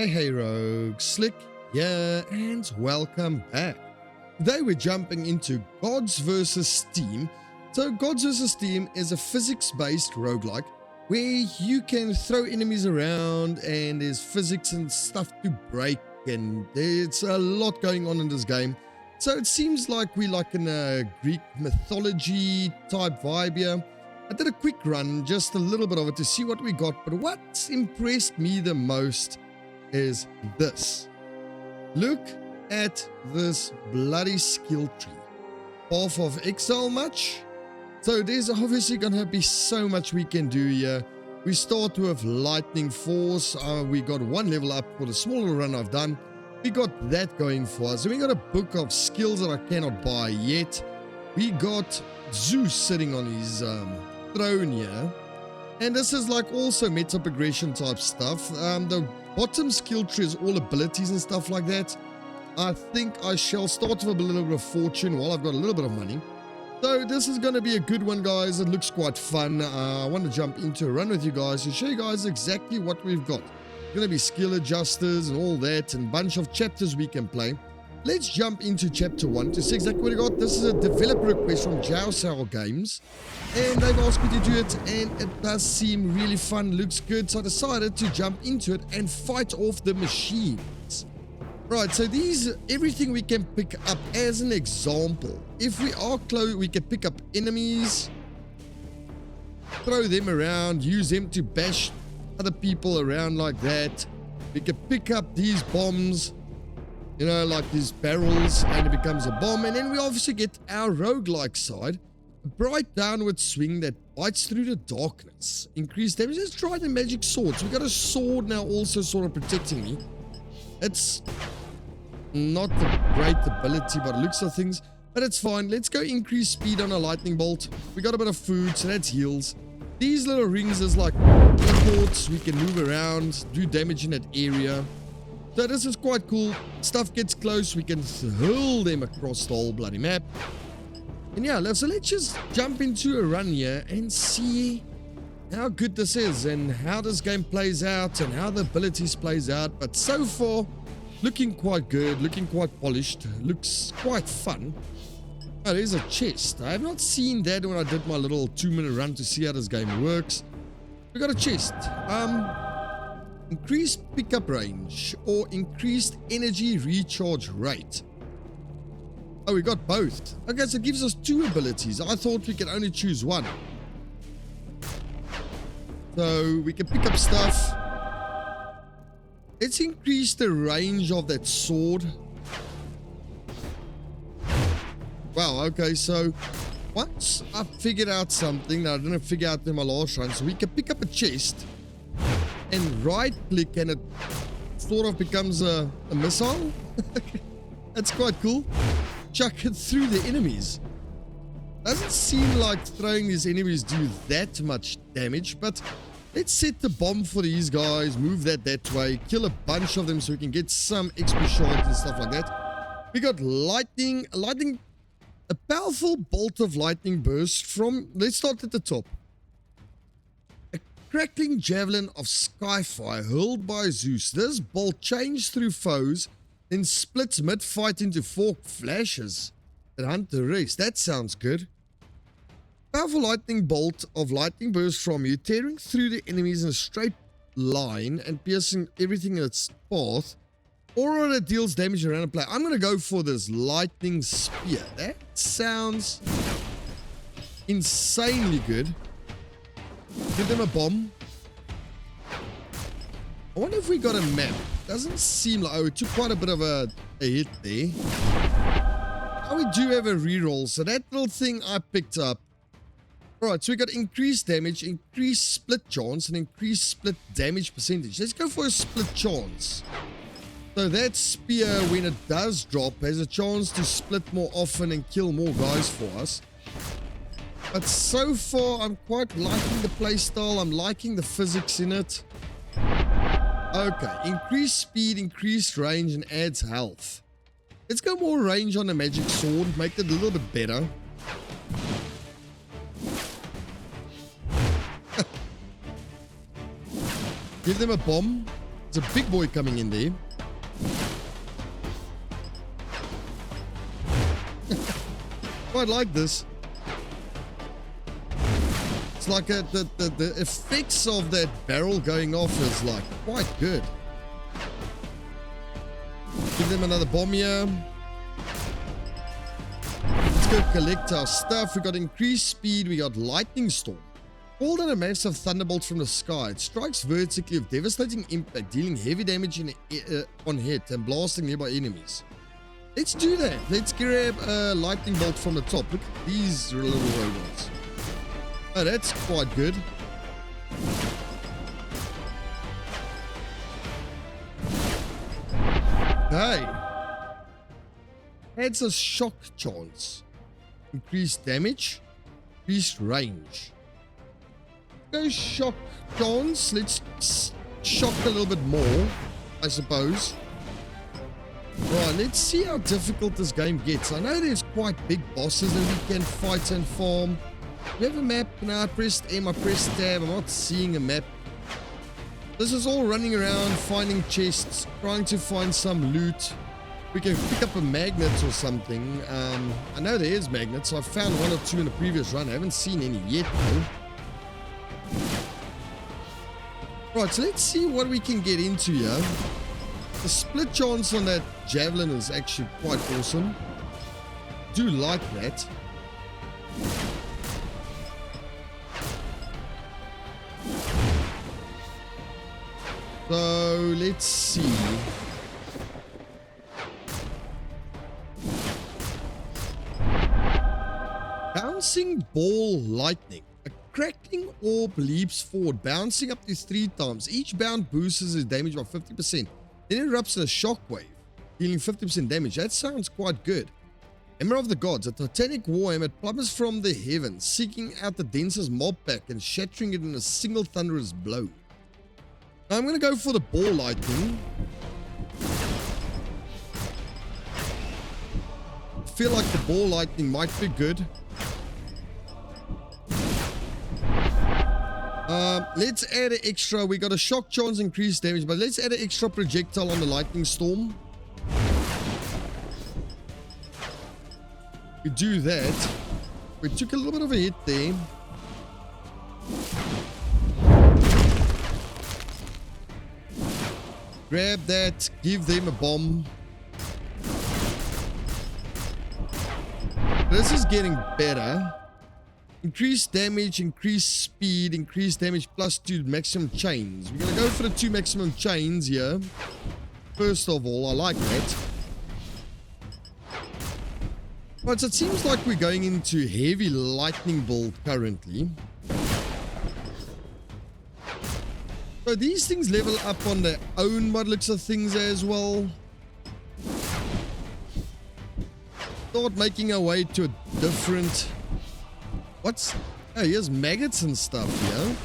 Hey Rogue, Slick here and welcome back. Today we're jumping into Gods vs. Steam. So Gods vs. Steam is a physics-based roguelike where you can throw enemies around and there's physics and stuff to break and there's a lot going on in this game. So it seems like we're like in a Greek mythology type vibe here. I did a quick run, just a little bit of it to see what we got, but what's impressed me the most is this. Look at this bloody skill tree. Path of Exile much? So there's obviously gonna be so much we can do here. We start with Lightning Force. We got one level up for the smaller run I've done. We got that going for us. We got a book of skills that I cannot buy yet. We got Zeus sitting on his throne here. And this is like also meta progression type stuff. The bottom skill tree is all abilities and stuff like that. I think I shall start with a little bit of fortune while I've got a little bit of money. So this is going to be a good one, guys. It looks quite fun. I want to jump into a run with you guys to show you guys exactly what we've got. Going to be skill adjusters and all that and a bunch of chapters we can play. Let's jump into chapter 1 to see exactly what we got. This is a developer request from Jowsow Games and they've asked me to do it and it does seem really fun, looks good, so I decided to jump into it and fight off the machines. Right, so everything we can pick up as an example. If we are close, we can pick up enemies, throw them around, use them to bash other people around like that. We can pick up these bombs, you know, like these barrels, and it becomes a bomb. And then we obviously get our roguelike side, a bright downward swing that bites through the darkness. Increased damage. Let's try the magic swords. We got a sword now also sort of protecting me. It's not a great ability by the looks of things, but it's fine. Let's go increase speed on a lightning bolt. We got a bit of food, so that's heals. These little rings is like teleports. We can move around, do damage in that area. So this is quite cool. Stuff gets close, we can hurl them across the whole bloody map. And yeah, so let's just jump into a run here and see how good this is and how this game plays out and how the abilities plays out. But so far, looking quite good, looking quite polished, looks quite fun. Oh, there's a chest. I have not seen that when I did my little 2-minute run to see how this game works. We got a chest. Increased pickup range or increased energy recharge rate. Oh, we got both. Okay, so it gives us 2 abilities. I thought we could only choose one. So we can pick up stuff. Let's increase the range of that sword. Wow, okay, so once I figured out something that I didn't figure out in my last run, so we can pick up a chest and right click and it sort of becomes a missile. That's quite cool. Chuck it through the enemies. Doesn't seem like throwing these enemies do that much damage, but let's set the bomb for these guys, move that way, kill a bunch of them so we can get some XP shards and stuff like that. We got lightning, a powerful bolt of lightning burst from, let's start at the top. Crackling javelin of skyfire hurled by Zeus. This bolt changed through foes, then splits mid-fight into forked flashes that hunt the rest. That sounds good. Powerful lightning bolt of lightning burst from you, tearing through the enemies in a straight line and piercing everything in its path. Aura that deals damage around a player. I'm going to go for this lightning spear. That sounds insanely good. Give them a bomb. I wonder if we got a map. Doesn't seem like... Oh, it took quite a bit of a hit there. Oh, we do have a reroll. So that little thing I picked up. Alright, so we got increased damage, increased split chance, and increased split damage percentage. Let's go for a split chance. So that spear, when it does drop, has a chance to split more often and kill more guys for us. But so far, I'm quite liking the playstyle. I'm liking the physics in it. Okay, increased speed, increased range, and adds health. Let's go more range on the magic sword, make it a little bit better. Give them a bomb. There's a big boy coming in there. Quite like this. It's like the effects of that barrel going off is like quite good. Give them another bomb here. Let's go collect our stuff. We got increased speed. We got lightning storm. Called in a massive thunderbolt from the sky. It strikes vertically with devastating impact, dealing heavy damage on hit and blasting nearby enemies. Let's do that. Let's grab a lightning bolt from the top. Look at these little robots. Oh, that's quite good. Hey. Adds a shock chance. Increased damage. Increased range. Go shock chance. Let's shock a little bit more, I suppose. Right, let's see how difficult this game gets. I know there's quite big bosses that we can fight and farm. We have a map. Now I pressed M, I pressed tab. I'm not seeing a map. This is all running around, finding chests, trying to find some loot. We can pick up a magnet or something. I know there is magnets. I found one or two in the previous run. I haven't seen any yet though. Right, so let's see what we can get into here. The split chance on that javelin is actually quite awesome. Do like that. So let's see. Bouncing ball lightning. A crackling orb leaps forward, bouncing up to 3 times. Each bound boosts his damage by 50%. Then erupts in a shockwave, dealing 50% damage. That sounds quite good. Hammer of the Gods. A titanic warhammer, it plummets from the heavens, seeking out the densest mob pack and shattering it in a single thunderous blow. Now I'm going to go for the ball lightning. I feel like the ball lightning might be good. Let's add an extra. We got a shock chance, increased damage, but let's add an extra projectile on the lightning storm. We do that. We took a little bit of a hit there. Grab that. Give them a bomb. This is getting better. Increased damage, increased speed, increased damage plus 2 maximum chains. We're going to go for the 2 maximum chains here. First of all, I like that. Right, so it seems like we're going into heavy lightning build currently. So these things level up on their own by the looks of things as well. Start making our way to a different... What's... Oh, here's maggots and stuff here.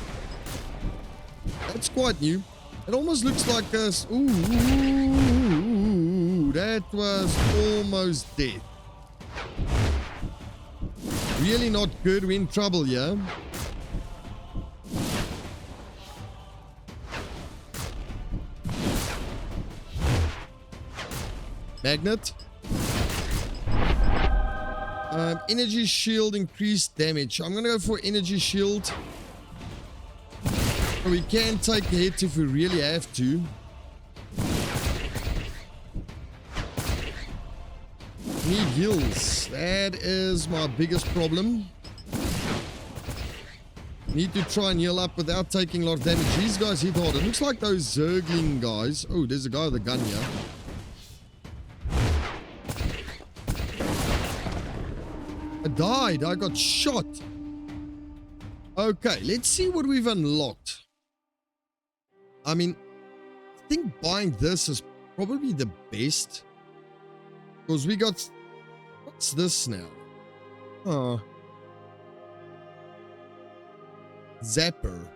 That's quite new. It almost looks like us. Ooh, that was almost dead. Really not good. We're in trouble here. Magnet. Energy shield, increased damage. I'm gonna go for energy shield. We can take a hit if we really have to. Need heals. That is my biggest problem. Need to try and heal up without taking a lot of damage. These guys hit hard. It looks like those Zergling guys. Oh, there's a guy with a gun here. I died. I got shot. Okay, let's see what we've unlocked. I mean, I think buying this is probably the best. Because we got... What's this now? Oh. Zapper.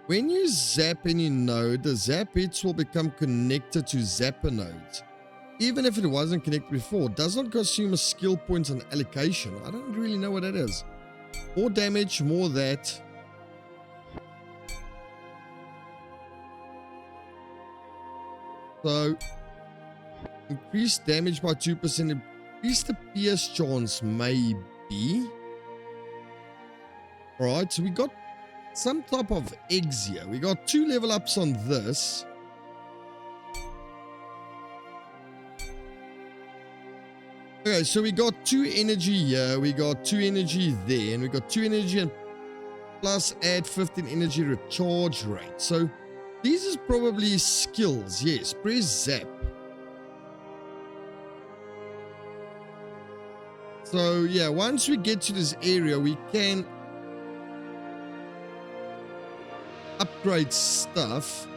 When you zap any node, the zap hits will become connected to zapper nodes. Even if it wasn't connected before, it does not consume a skill point on allocation. I don't really know what that is. More damage, more that. So, increase damage by 2%. Increase the pierce chance, maybe. Alright, so we got some type of eggs here. We got 2 level ups on this. Okay, so we got 2 energy here, we got 2 energy there, and we got 2 energy and plus add 15 energy recharge rate. So these is probably skills. Yes, press zap. So yeah, once we get to this area, we can upgrade stuff.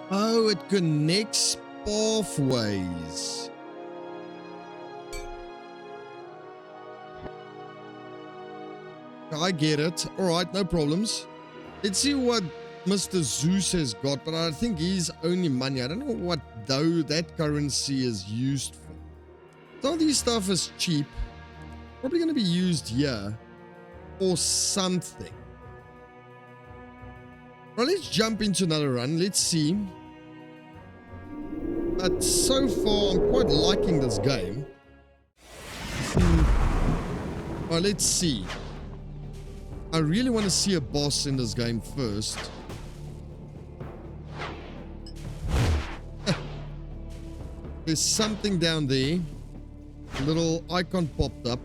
Oh, it connects pathways. I get it. Alright, no problems. Let's see what Mr. Zeus has got, but I think he's only money. I don't know what though that currency is used for. Some of these stuff is cheap. Probably going to be used here or something. Well, let's jump into another run. Let's see. But so far, I'm quite liking this game. Well, let's see. I really want to see a boss in this game first. There's something down there. A little icon popped up.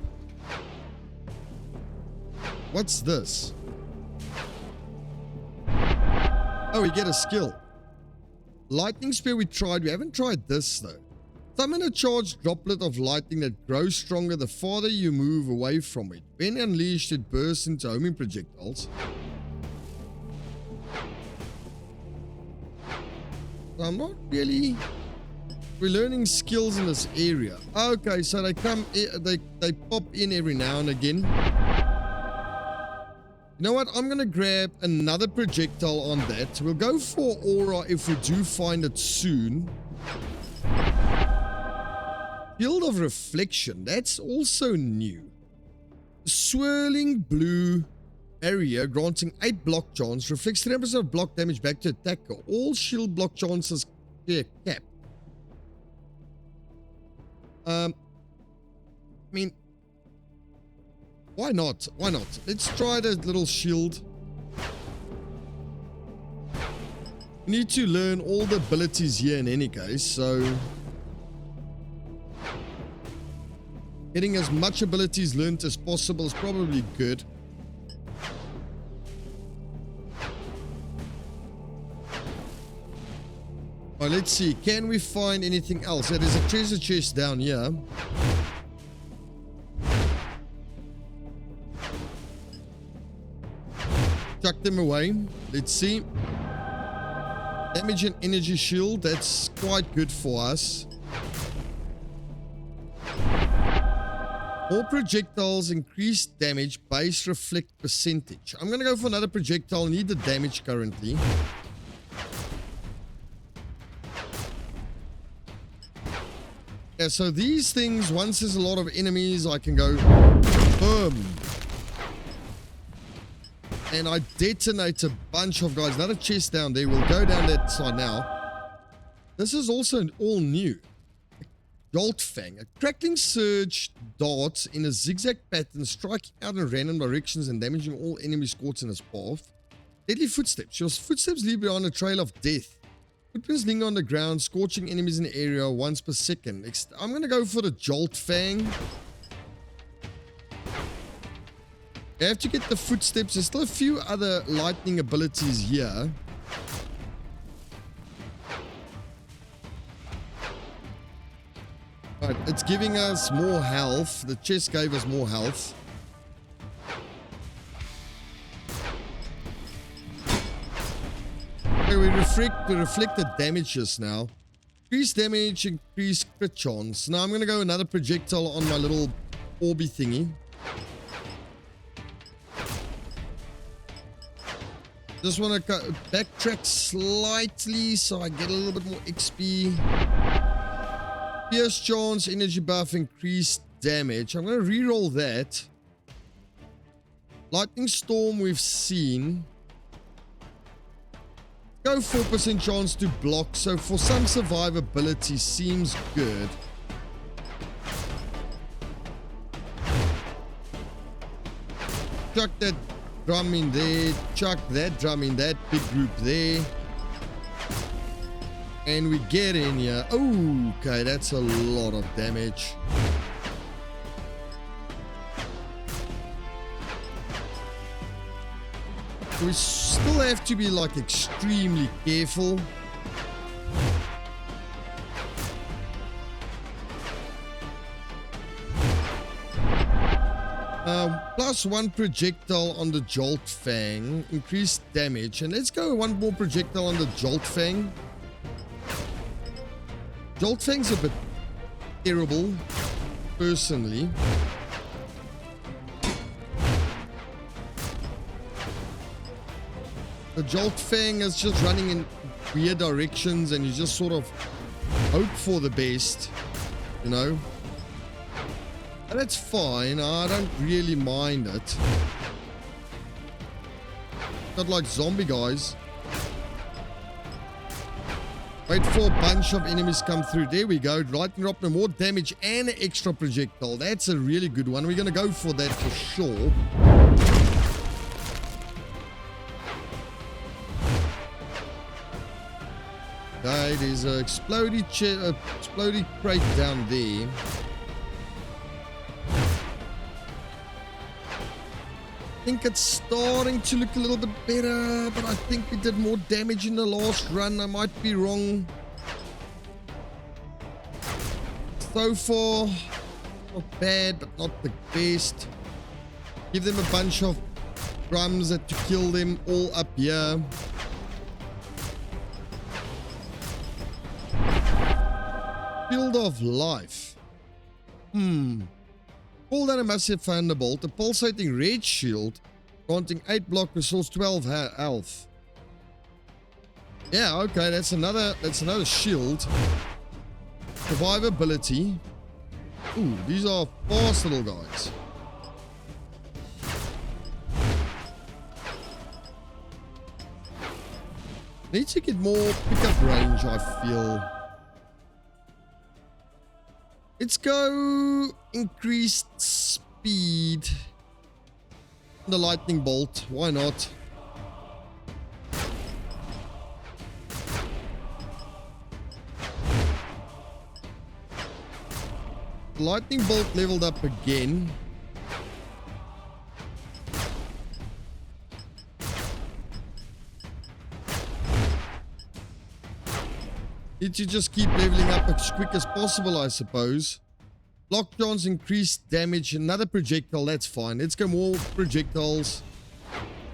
What's this? Oh, we get a skill. Lightning Spear we tried. We haven't tried this though. Summon a charged droplet of lightning that grows stronger the farther you move away from it. When unleashed, it bursts into homing projectiles. So I'm not really... We're learning skills in this area. Okay, so they come, they pop in every now and again. You know what? I'm going to grab another projectile on that. We'll go for aura if we do find it soon. Field of Reflection. That's also new. Swirling blue area granting 8 block chance. Reflects 3% of block damage back to attacker. All shield block chances clear cap. I mean, why not? Why not? Let's try the little shield. We need to learn all the abilities here in any case, so getting as much abilities learned as possible is probably good. All right, let's see. Can we find anything else? Yeah, there's a treasure chest down here. Chuck them away. Let's see. Damage and energy shield. That's quite good for us. All projectiles increase damage, base reflect percentage. I'm going to go for another projectile. Need the damage currently. Yeah, so these things, once there's a lot of enemies, I can go boom. And I detonate a bunch of guys. Another chest down there. We'll go down that side now. This is also all new. Jolt Fang. A crackling surge darts in a zigzag pattern, striking out in random directions and damaging all enemies caught in its path. Deadly footsteps. Your footsteps leave behind a trail of death. Footprints linger on the ground, scorching enemies in the area once per second. I'm going to go for the Jolt Fang. You have to get the footsteps. There's still a few other lightning abilities here. Right, it's giving us more health. The chest gave us more health. Okay, we reflect the damages now. Increase damage, increase crit chance. Now I'm going to go another projectile on my little orby thingy. Just want to backtrack slightly so I get a little bit more XP. Pierce chance, energy buff, increased damage. I'm going to reroll that. Lightning Storm we've seen. Go 4% chance to block, so for some survivability seems good. Chuck that drum in there, chuck that drum in that big group there. And we get in here. Oh, okay, that's a lot of damage. We still have to be like extremely careful. +1 projectile on the Jolt Fang, increased damage, and let's go one more projectile on the Jolt Fang. Jolt Fang's a bit terrible, personally. The Jolt Fang is just running in weird directions and you just sort of hope for the best, you know. And that's fine, I don't really mind it. Not like zombie guys. Wait for a bunch of enemies come through. There we go. Lightning Drop, more damage and an extra projectile. That's a really good one. We're going to go for that for sure. Okay, there's an exploding crate down there. I think it's starting to look a little bit better, but I think we did more damage in the last run. I might be wrong. So far, not bad, but not the best. Give them a bunch of drums to kill them all up here. Field of Life. Pull down a massive thunderbolt, a pulsating red shield, granting 8 block, restores 12 health. Yeah, okay, that's another shield. Survivability. Ooh, these are fast little guys. Need to get more pickup range, I feel. Let's go increased speed. The lightning bolt, why not? Lightning bolt leveled up again. Need to just keep leveling up as quick as possible, I suppose. Block chance, increased damage, another projectile, that's fine. Let's go more projectiles.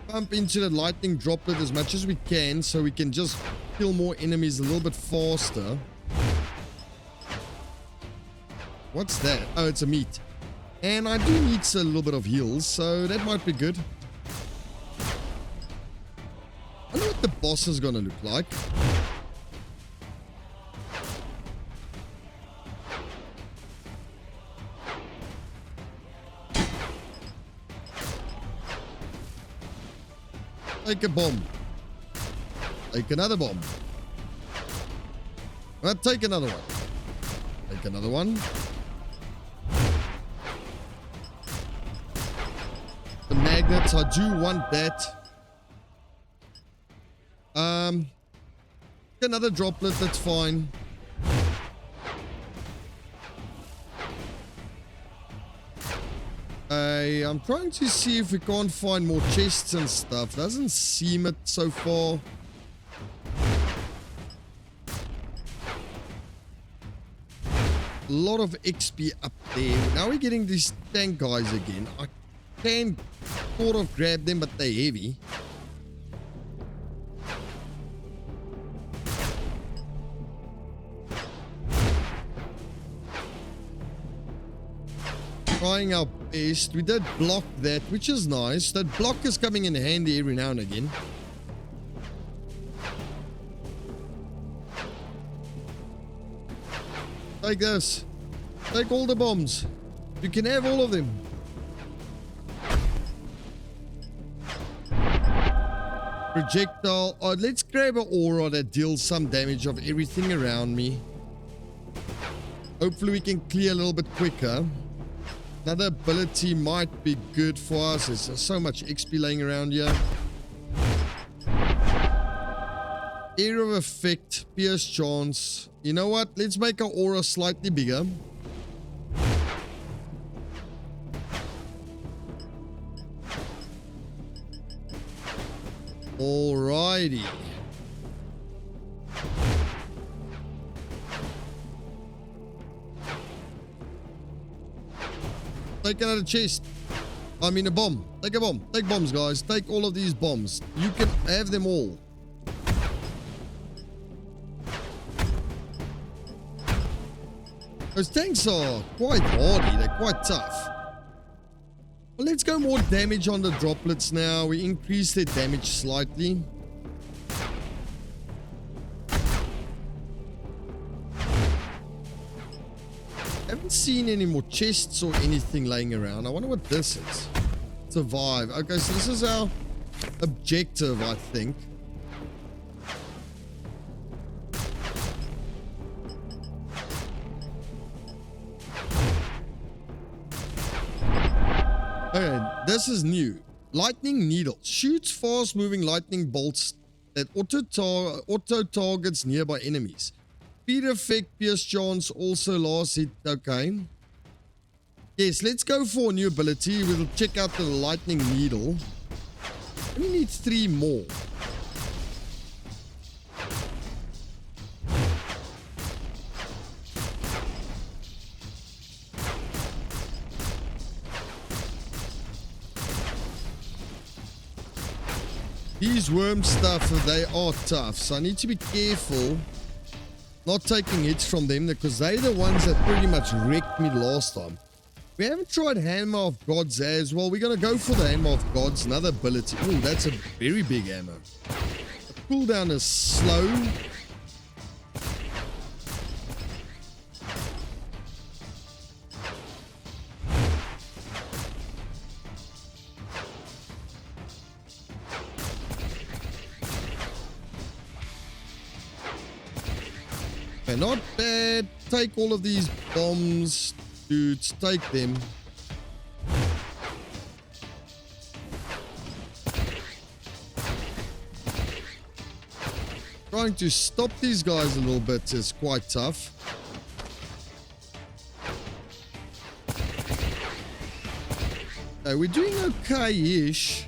Pump into the lightning droplet as much as we can so we can just kill more enemies a little bit faster. What's that? Oh, it's a meat. And I do need a little bit of heals, so that might be good. I wonder what the boss is gonna look like. Take a bomb. Take another bomb. Well, take another one. Take another one. The magnets, I do want that. Another droplet, that's fine. I'm trying to see if we can't find more chests and stuff. Doesn't seem it so far. A lot of XP up there. Now we're getting these tank guys again. I can sort of grab them, but they're heavy. Trying our best. We did block that, which is nice. That block is coming in handy every now and again. Take this. Take all the bombs. You can have all of them. Projectile. Oh, let's grab an aura that deals some damage of everything around me. Hopefully we can clear a little bit quicker. Another ability might be good for us. There's so much XP laying around here. Area of effect, pierce chance. You know what? Let's make our aura slightly bigger. Alrighty. Take another chest. I mean a bomb. Take a bomb. Take bombs, guys. Take all of these bombs. You can have them all. Those tanks are quite hardy. They're quite tough. Well, let's go more damage on the droplets now. We increase their damage slightly. Haven't seen any more chests or anything laying around. I wonder what this is. Survive. Okay, so this is our objective, I think. Okay, this is new. Lightning needle. Shoots fast-moving lightning bolts that auto-targets nearby enemies. Speed effect, pierce chance, also last hit. Okay. Yes, let's go for a new ability. We'll check out the lightning needle. We need 3 more. These worm stuff, they are tough, so I need to be careful not taking hits from them because they're the ones that pretty much wrecked me last time. We haven't tried Hammer of Gods as well. We're going to go for the Hammer of Gods, another ability. Oh, that's a very big hammer. The cooldown is slow. Okay, not bad. Take all of these bombs, dudes. Take them. Trying to stop these guys a little bit is quite tough. Okay, we're doing okay-ish.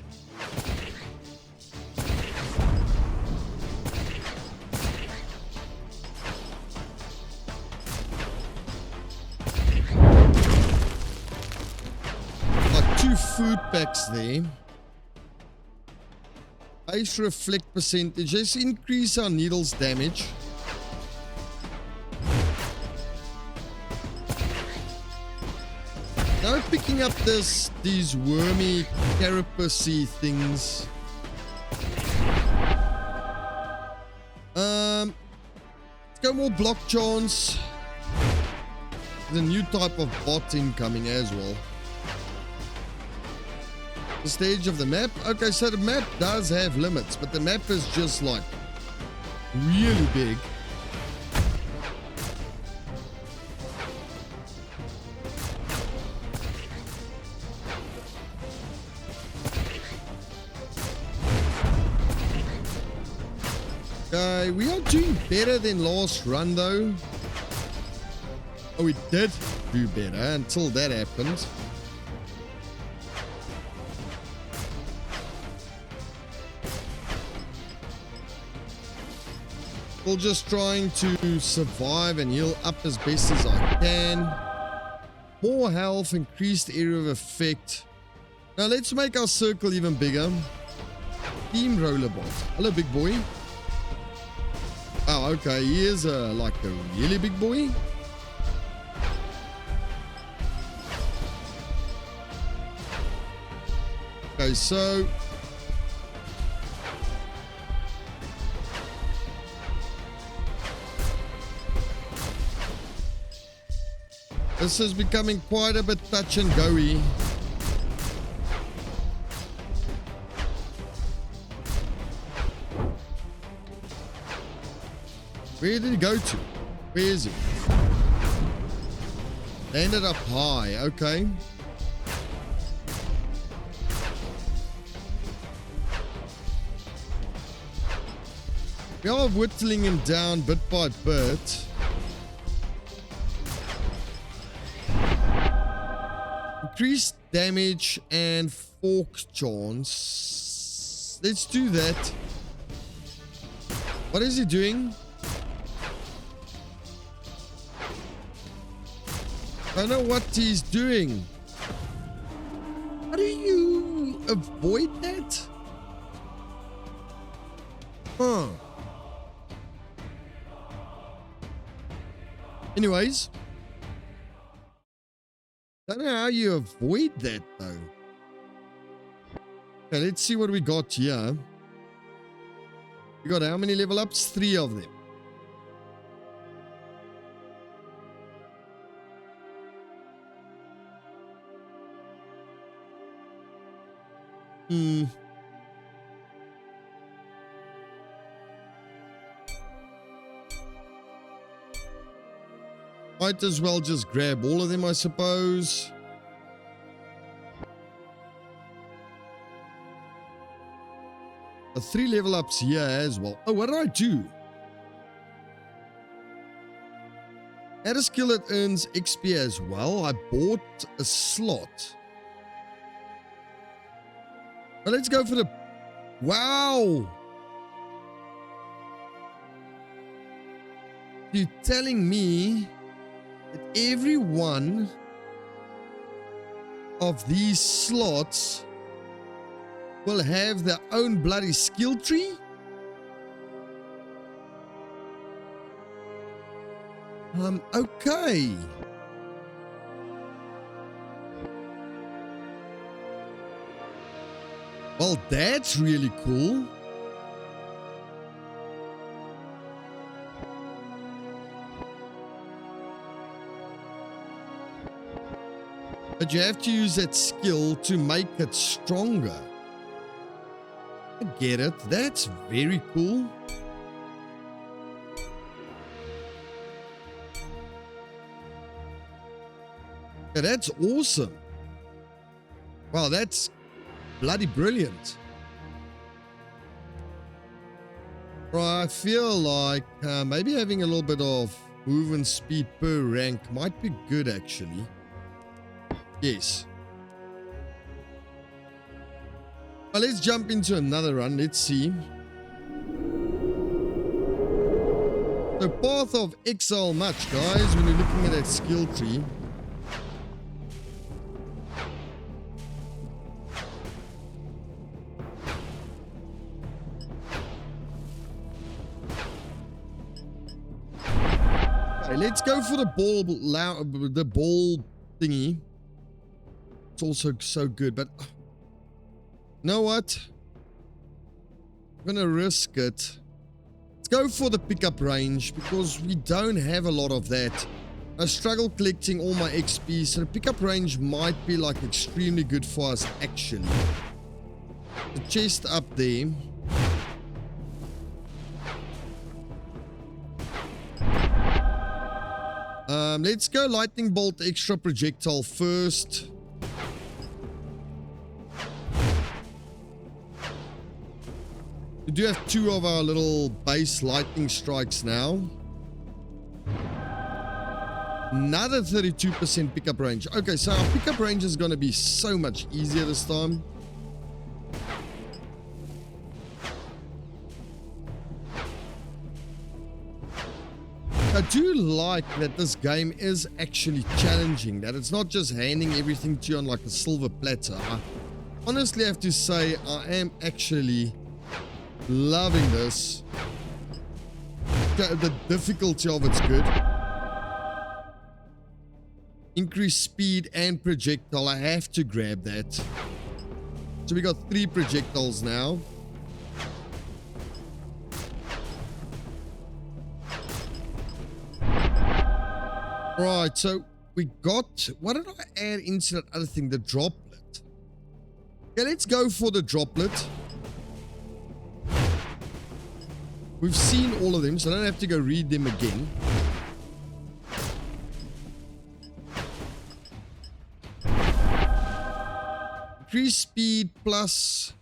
Food packs there. Ice reflect percentage. Let's increase our needles damage. Now picking up these wormy carapacey things. Let's go more block chance. There's a new type of bot incoming as well. The stage of the map. Okay, so the map does have limits, but the map is just like really big. Okay, we are doing better than last run though. Oh, we did do better until that happened. Still just trying to survive and heal up as best as I can. More health, increased area of effect. Now let's make our circle even bigger. Team Rollerbot. Hello, big boy. Oh, okay. He is like a really big boy. Okay, so this is becoming quite a bit touch and go-y. Where did he go to? Where is he? Landed up high. Okay. We are whittling him down bit by bit. Increased damage and fork chance. Let's do that. What is he doing? I don't know what he's doing. How do you avoid that? Huh. Anyways. I don't know how you avoid that though. Okay, let's see what we got here. We got how many level ups? 3 of them. Might as well just grab all of them, I suppose. A 3 level ups here as well. Oh, what did I do? Add a skill that earns XP as well. I bought a slot. Well, let's go for the... Wow! You're telling me that every one of these slots will have their own bloody skill tree? Okay. Well, that's really cool. But you have to use that skill to make it stronger. I get it. That's very cool. Yeah, that's awesome. Wow, that's bloody brilliant. Right, I feel like maybe having a little bit of movement speed per rank might be good actually. Yes. Well, let's jump into another run. Let's see. So Path of Exile much, guys, when you're looking at that skill tree. Okay, let's go for the ball thingy. It's also so good, but you know what? I'm gonna risk it. Let's go for the pickup range because we don't have a lot of that. I struggle collecting all my XP, so the pickup range might be like extremely good for us actually. The chest up there. Let's go lightning bolt extra projectile first. We do have 2 of our little base lightning strikes now. Another 32% pickup range. Okay, so our pickup range is going to be so much easier this time. I do like that this game is actually challenging, that it's not just handing everything to you on like a silver platter. I honestly have to say I am actually loving this. The difficulty of it's good. Increased speed and projectile. I have to grab that. So we got 3 projectiles now. Right, so we got... What did I add into that other thing? The droplet. Okay, let's go for the droplet. We've seen all of them, so I don't have to go read them again. Increase speed plus...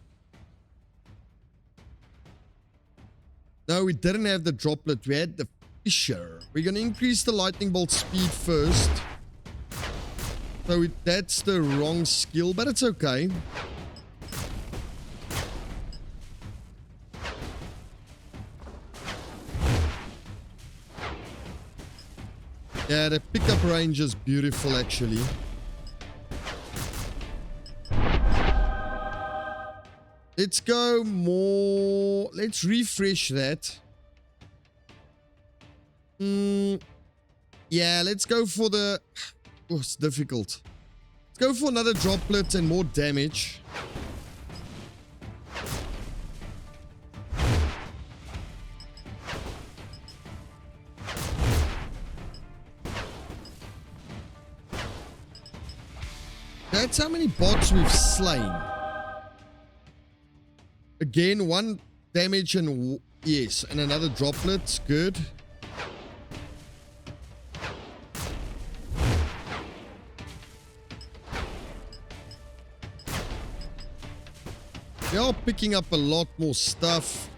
No, we didn't have the droplet. We had the fisher. We're going to increase the lightning bolt speed first. So that's the wrong skill, but it's okay. Yeah, the pickup range is beautiful, actually. Let's go more... Let's refresh that. Yeah, let's go for the... Oh, it's difficult. Let's go for another droplet and more damage. That's how many bots we've slain. Again, 1 damage and yes, and another droplet. Good. We are picking up a lot more stuff.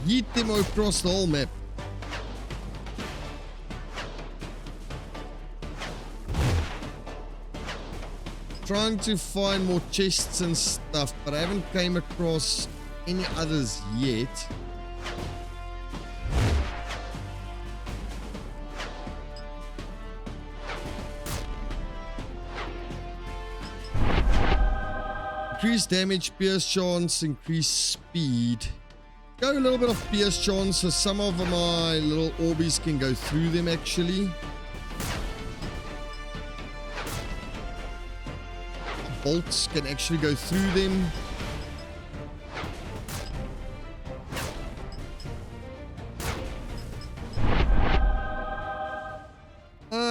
Yeet them across the whole map. Trying to find more chests and stuff, but I haven't came across any others yet. Increase damage, pierce chance, increase speed. Go a little bit of pierce chance, so some of my little orbies can go through them actually. Bolts can actually go through them.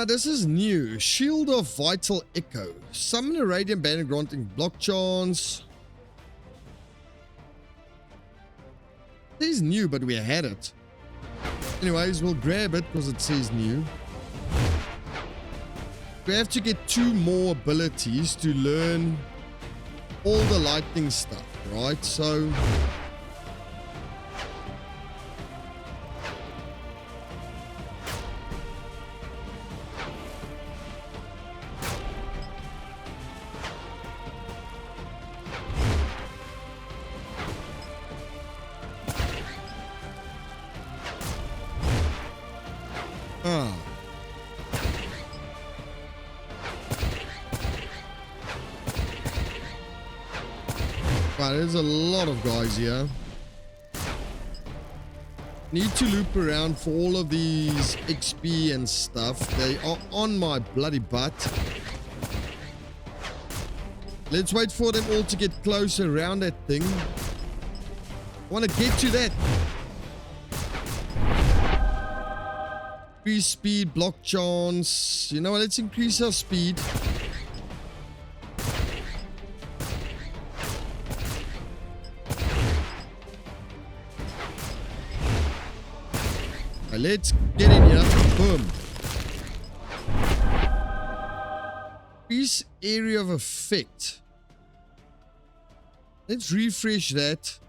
This is new. Shield of Vital Echo. Summon a Radiant Banner granting block chance. It says new, but we had it. Anyways, we'll grab it because it says new. We have to get 2 more abilities to learn all the lightning stuff, right? So... Wow, there's a lot of guys here. Need to loop around for all of these XP and stuff. They are on my bloody butt. Let's wait for them all to get close around that thing. I want to get to that. Increase speed, block chance. You know what? Let's increase our speed. Let's get in here. Boom. Increase area of effect. Let's refresh that.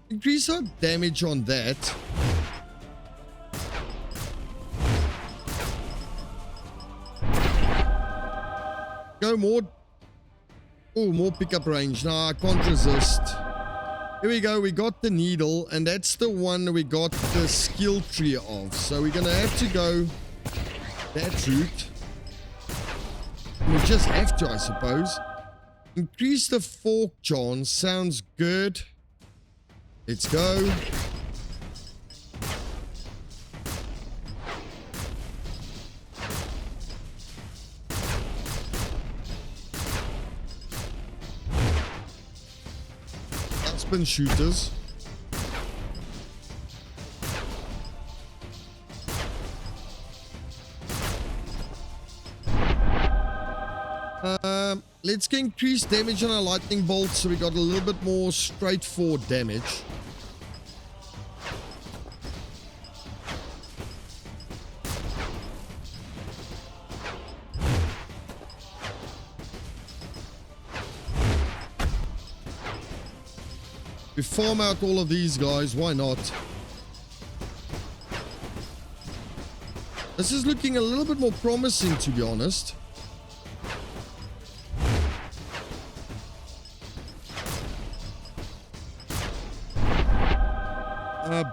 Increase our damage on that. Go more. Oh, more pickup range. Nah, I can't resist. Here we go, we got the needle, and that's the one we got the skill tree of. So we're going to have to go that route. We just have to, I suppose. Increase the fork chance. Sounds good. Let's go. Shooters. Let's get increased damage on our lightning bolts so we got a little bit more straightforward damage. We farm out all of these guys, why not? This is looking a little bit more promising, to be honest.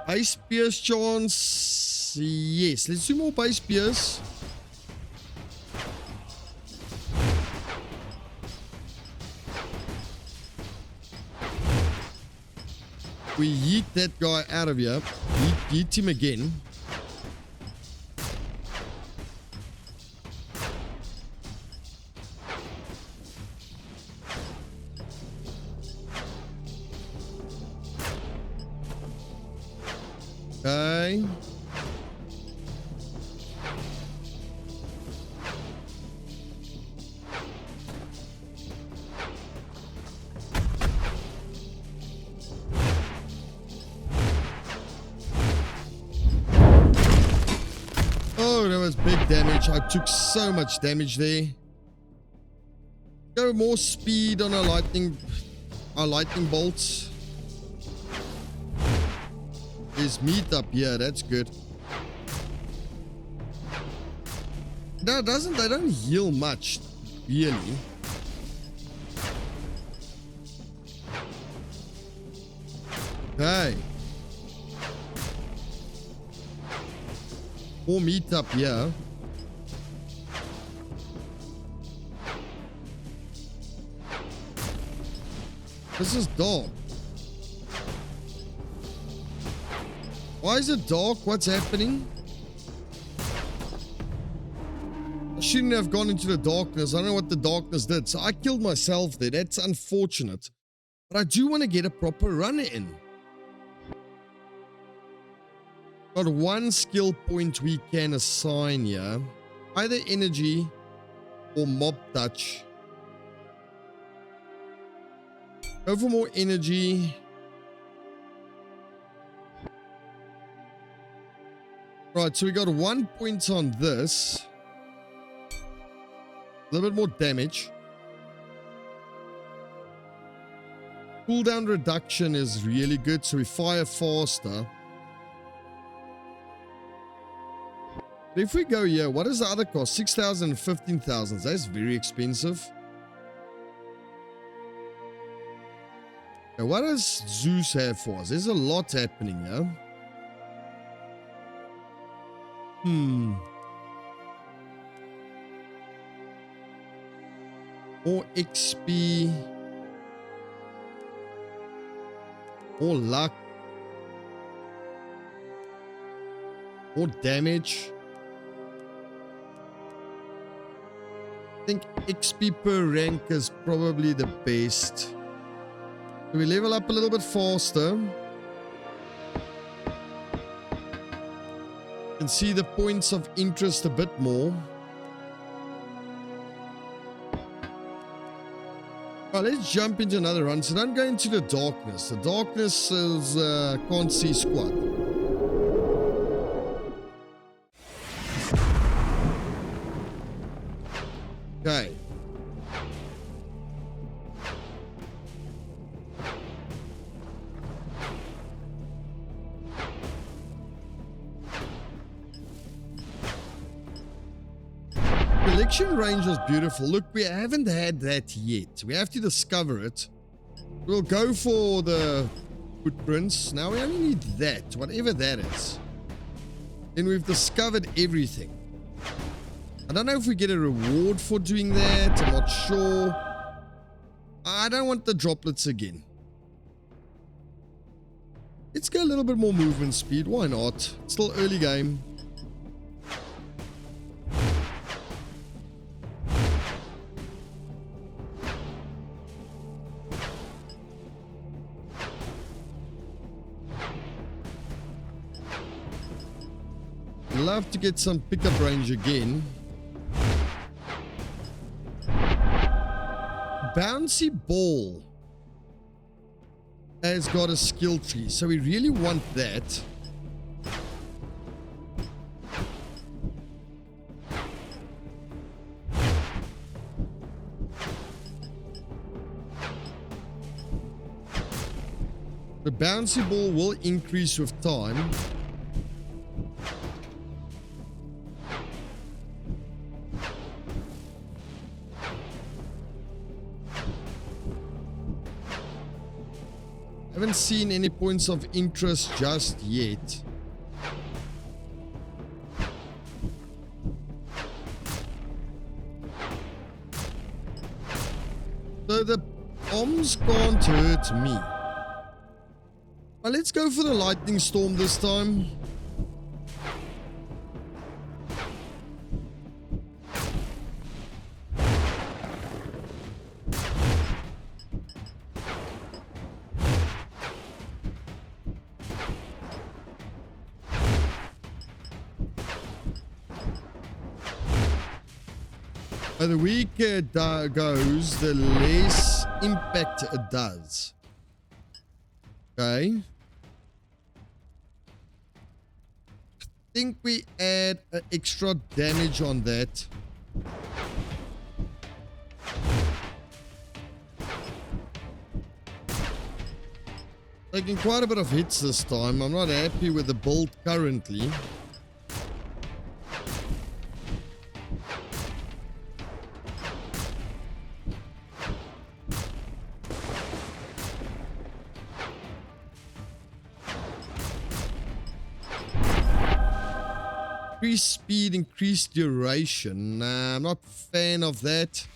Base pierce chance. Yes, let's do more base pierce. We yeet that guy out of here. Yeet him again. Okay. Oh, that was big damage. I took so much damage there. Go more speed on our lightning bolts. There's meat up here, that's good. No, they don't heal much, really. Okay. More meat up here. This is dark. Why is it dark? What's happening? I shouldn't have gone into the darkness. I don't know what the darkness did. So I killed myself there. That's unfortunate. But I do want to get a proper run in. Got one skill point we can assign here. Either energy or mob touch. Go for more energy. Right, so we got 1 point on this. A little bit more damage. Cooldown reduction is really good, so we fire faster. But if we go here, what is the other cost? 6,000 and 15,000. That's very expensive. Now, what does Zeus have for us? There's a lot happening here. More XP. More luck. More damage. I think XP per rank is probably the best. So we level up a little bit faster. Can see the points of interest a bit more. Well, let's jump into another run. So don't go into the darkness. The darkness is can't see squat. Okay. Collection range is beautiful. Look, we haven't had that yet. We have to discover it. We'll go for the footprints. Now we only need that, whatever that is. Then we've discovered everything. I don't know if we get a reward for doing that. I'm not sure. I don't want the droplets again. Let's go a little bit more movement speed. Why not? It's still early game. Love to get some pickup range again. bouncy ball has got a skill tree, so we really want that. The bouncy ball will increase with time. Haven't seen any points of interest just yet. So the bombs can't hurt me. Well, let's go for the lightning storm this time. The weaker it goes, the less impact it does. Okay. I think we add extra damage on that. Taking quite a bit of hits this time. I'm not happy with the build currently. Increased speed, increased duration. Nah, I'm not a fan of that.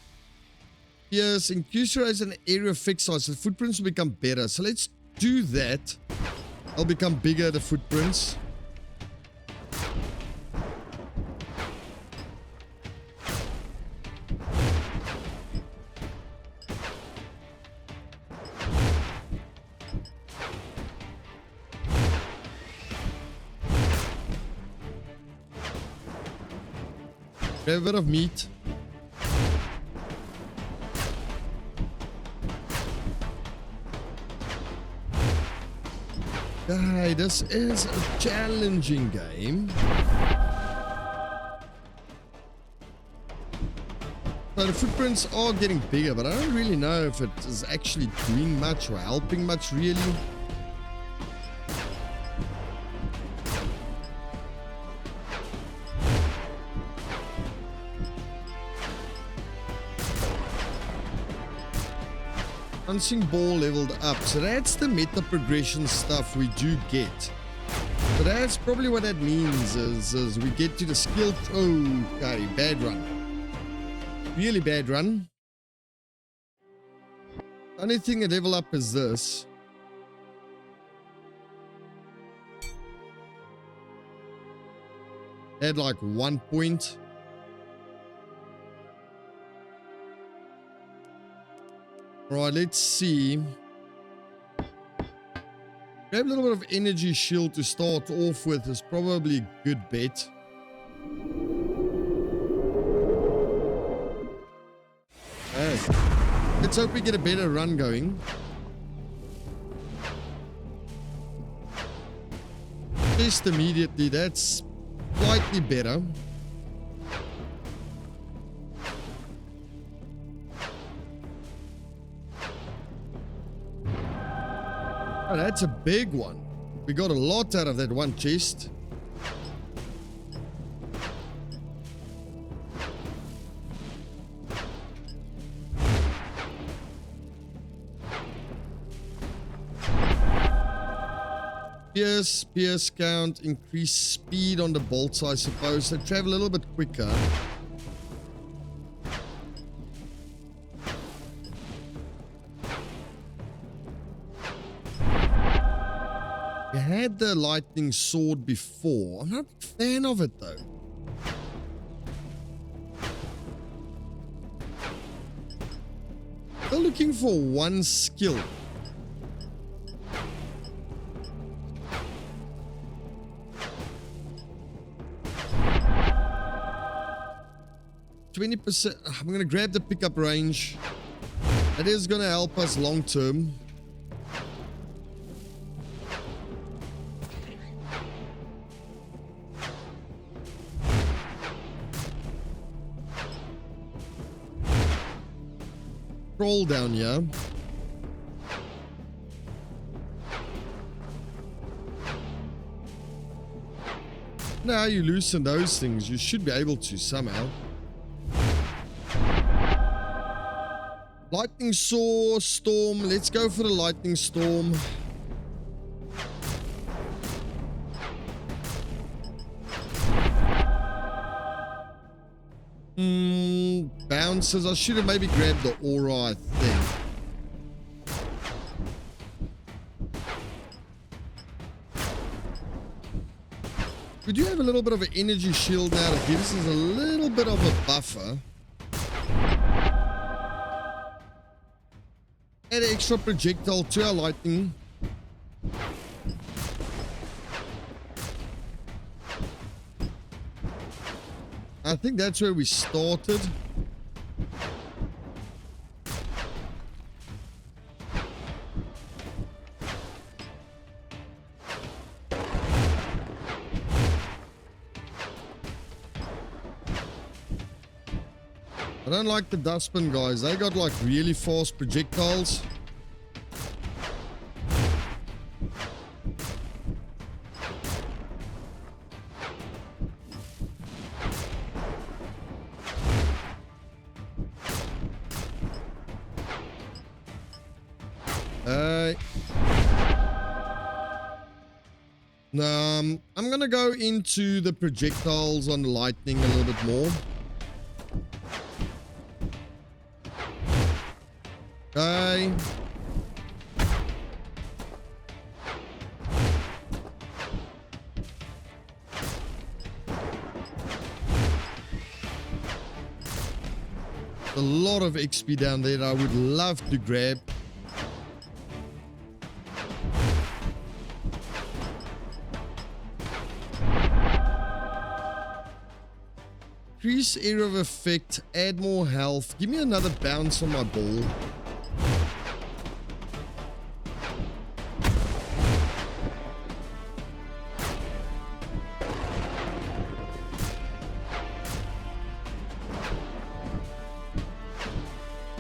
Yes, increase duration and area effect size. The footprints will become better. So let's do that. I'll become bigger, the footprints. Grab a bit of meat. Guy, this is a challenging game. So the footprints are getting bigger, but I don't really know if it is actually doing much or helping much, really. Bouncing ball leveled up, so that's the meta progression stuff we do get. So that's probably what that means is we get to the skill. Okay, bad run, really bad run. Only thing that level up is this. Add like 1 point. Alright, let's see. Grab a little bit of energy shield to start off with is probably a good bet. Okay. Let's hope we get a better run going. Test immediately, that's slightly better. Oh, that's a big one. We got a lot out of that one chest. Pierce count, increase speed on the bolts, I suppose. They travel a little bit quicker. I had the lightning sword before. I'm not a fan of it though. Still looking for one skill. $20%. I'm going to grab the pickup range. It is going to help us long term. Scroll down here. Now you loosen those things, you should be able to somehow. Lightning source, storm. Let's go for the lightning storm. Bounces. I should have maybe grabbed the aura, I think. We do have a little bit of an energy shield now that gives us a little bit of a buffer. Add an extra projectile to our lightning. I think that's where we started. I don't like the dustbin guys. They got like really fast projectiles. I'm gonna go into the projectiles on the lightning a little bit more. Okay. A lot of XP down there that I would love to grab. Increase area of effect, add more health. Give me another bounce on my ball.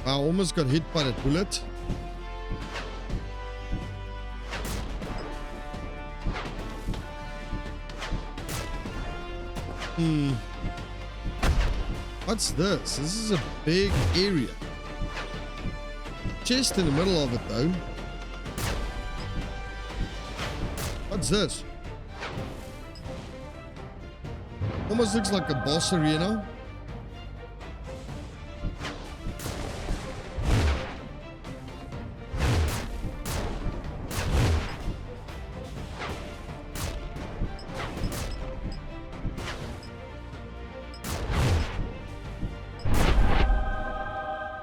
I almost got hit by that bullet. What's this? This is a big area. Chest in the middle of it though. What's this? Almost looks like a boss arena.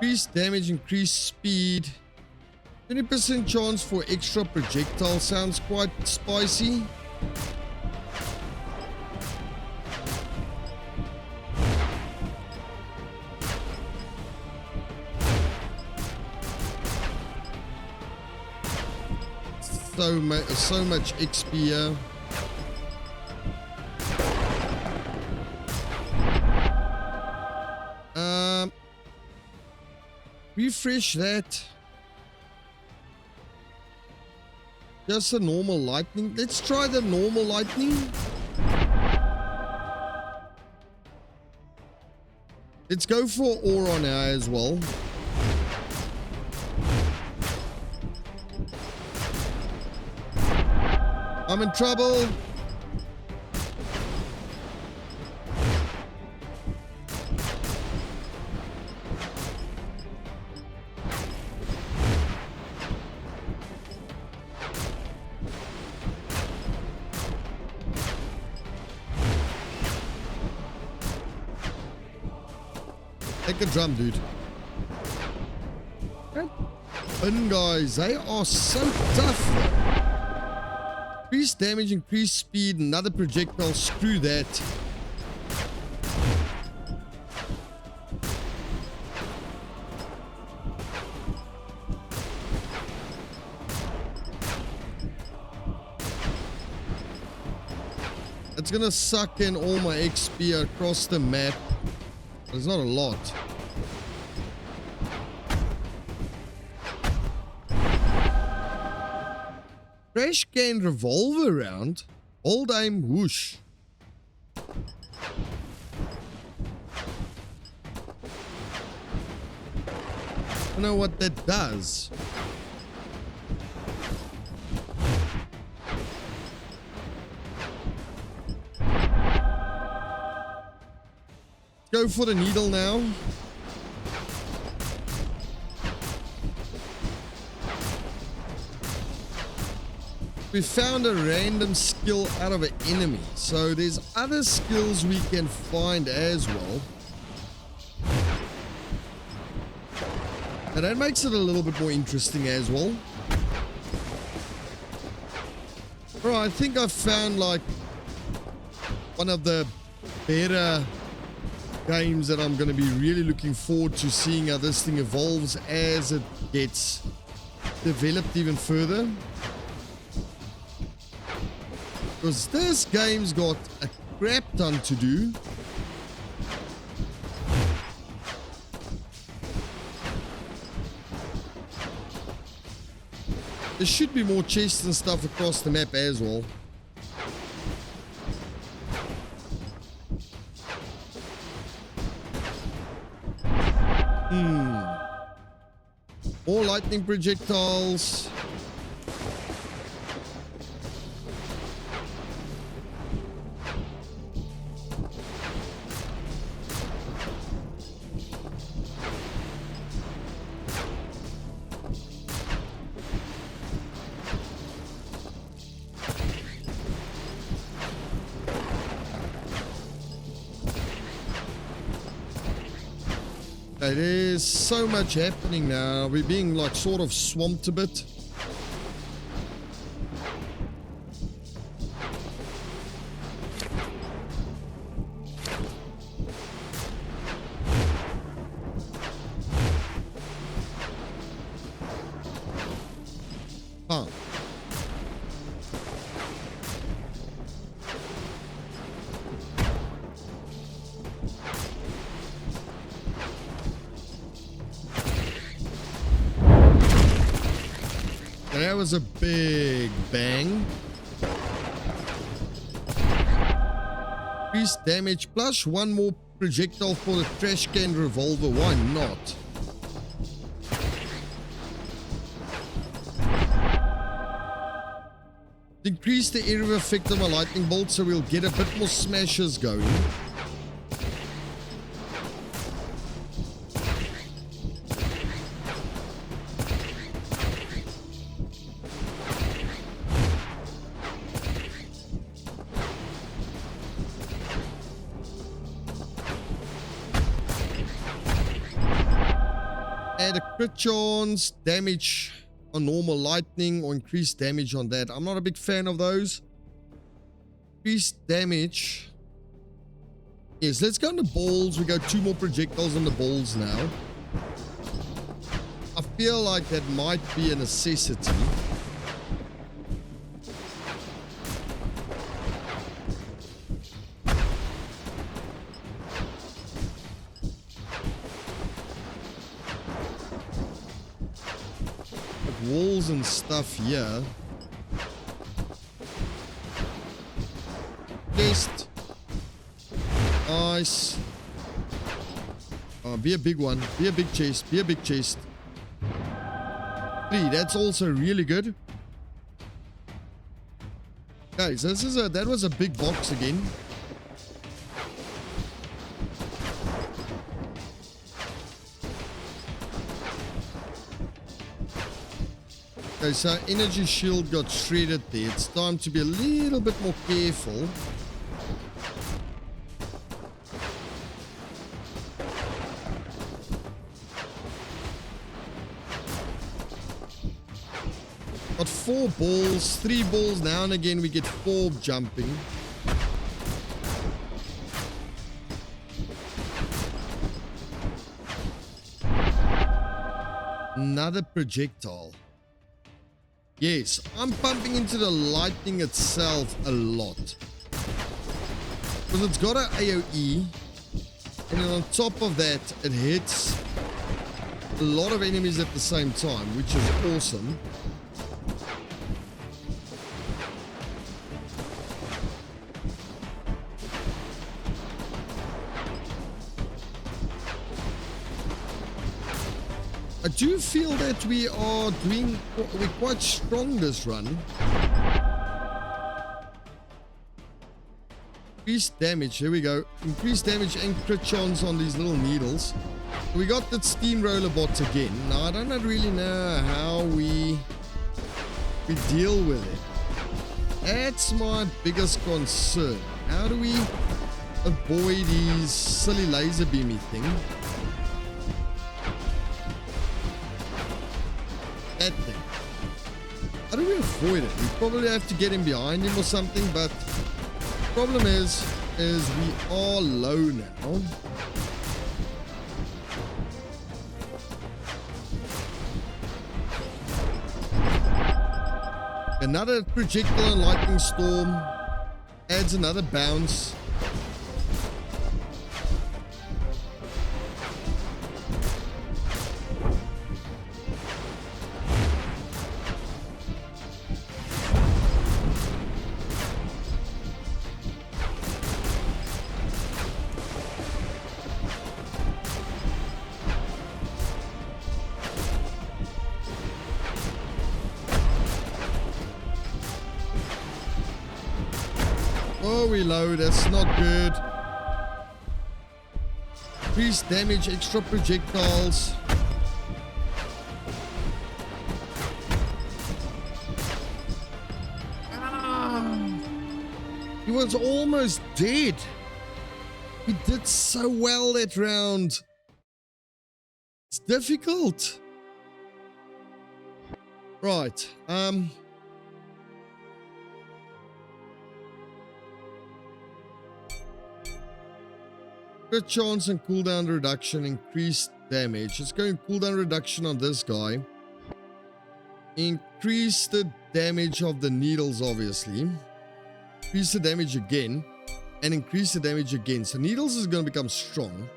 Increase damage, increase speed. 20% chance for extra projectile sounds quite spicy. So much XP here. Refresh that. Just a normal lightning. Let's try the normal lightning. Let's go for aura now as well. I'm in trouble. Take a drum, dude. And guys, they are so tough. Increase damage, increase speed, another projectile, screw that. It's gonna suck in all my XP across the map. But it's not a lot. Trash can revolve around. Hold aim whoosh. I don't know what that does. Go for the needle now. We found a random skill out of an enemy, so there's other skills we can find as well. And that makes it a little bit more interesting as well. Alright, I think I found like one of the better games that I'm going to be really looking forward to seeing how this thing evolves as it gets developed even further. Because this game's got a crap ton to do. There should be more chests and stuff across the map as well. More lightning projectiles. There is so much happening now. We're being like sort of swamped a bit. Huh. That was a big bang. Increased damage plus one more projectile for the trash can revolver. Why not? Increase the area of effect of my lightning bolt so we'll get a bit more smashes going. Add a crit chance, damage on normal lightning, or increased damage on that. I'm not a big fan of those. Increased damage. Yes, let's go on the balls. We got two more projectiles on the balls now. I feel like that might be a necessity. Walls and stuff here. Chest. Nice. Oh, be a big one. Be a big chest. Be a big chest. 3. That's also really good. Guys, that was a big box again. Okay, so energy shield got shredded there. It's time to be a little bit more careful. Got 4 balls, 3 balls. Now and again we get 4 jumping. Another projectile. Yes, I'm pumping into the lightning itself a lot. Because it's got an AoE, and then on top of that, it hits a lot of enemies at the same time, which is awesome. I do feel that we're quite strong this run. Increased damage, here we go. Increased damage and crit chance on these little needles. We got that steamroller bot again. Now I don't really know how we deal with it. That's my biggest concern. How do we avoid these silly laser beamy thing? That thing. How do we avoid it? We probably have to get him behind him or something, but the problem is we are low now. Another projectile and lightning storm adds another bounce. Oh, we low, that's not good. Increased damage, extra projectiles. He was almost dead. He did so well that round. It's difficult. Right, crit chance and cooldown reduction, increased damage. It's going cooldown reduction on this guy. Increase the damage of the needles, obviously. Increase the damage again. And increase the damage again. So needles is going to become strong.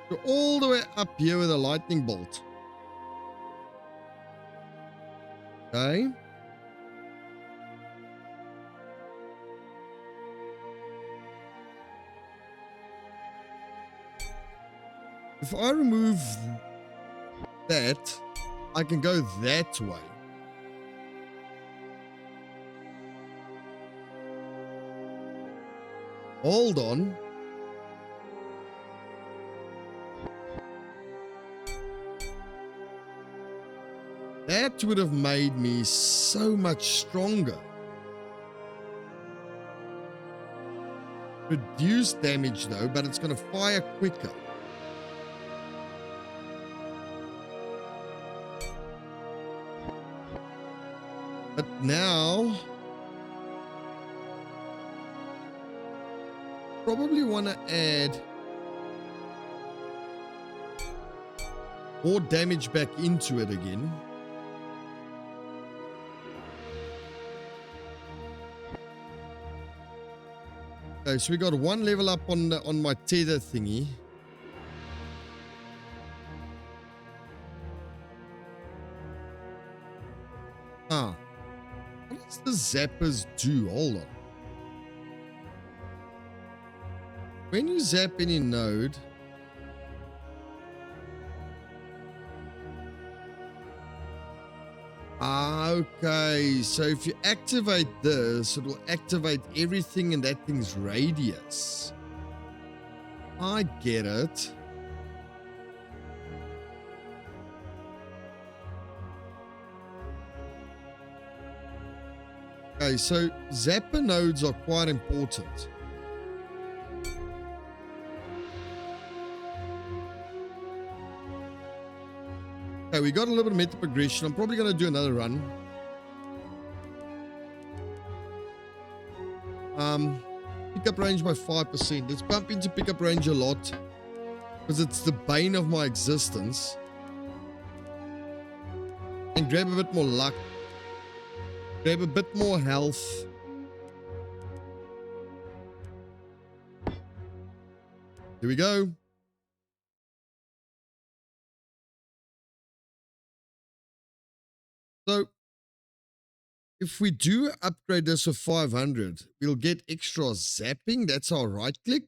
Go all the way up here with a lightning bolt. Okay. If I remove that, I can go that way. Hold on. That would have made me so much stronger. Reduce damage though, but it's going to fire quicker. But now, probably want to add more damage back into it again. Okay, so we got one level up on my tether thingy. Ah. What does the zappers do? Hold on. When you zap any node, okay, so if you activate this, it will activate everything in that thing's radius. I get it. Okay, so zapper nodes are quite important. Okay, we got a little bit of meta progression. I'm probably going to do another run. Pickup range by 5%. Let's bump into pickup range a lot because it's the bane of my existence. And grab a bit more luck. Grab a bit more health. Here we go. So, if we do upgrade this with 500, we'll get extra zapping. That's our right click.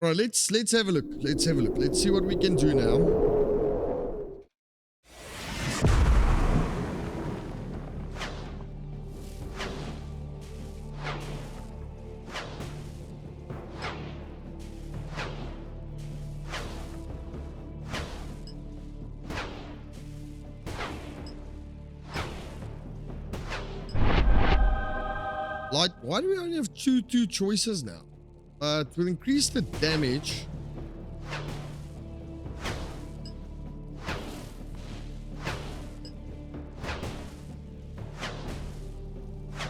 All right, let's have a look. Let's have a look. Let's see what we can do now. Light, why do we only have two choices now? We'll increase the damage.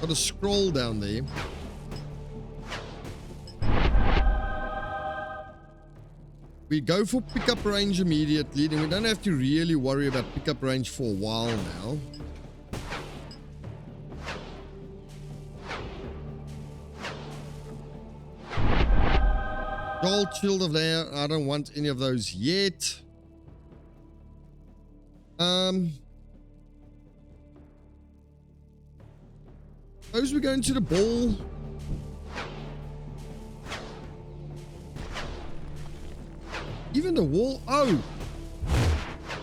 Got a scroll down there. We go for pickup range immediately, then we don't have to really worry about pickup range for a while now. Gold shield of there. I don't want any of those yet. Suppose we go into the ball. Even the wall. Oh,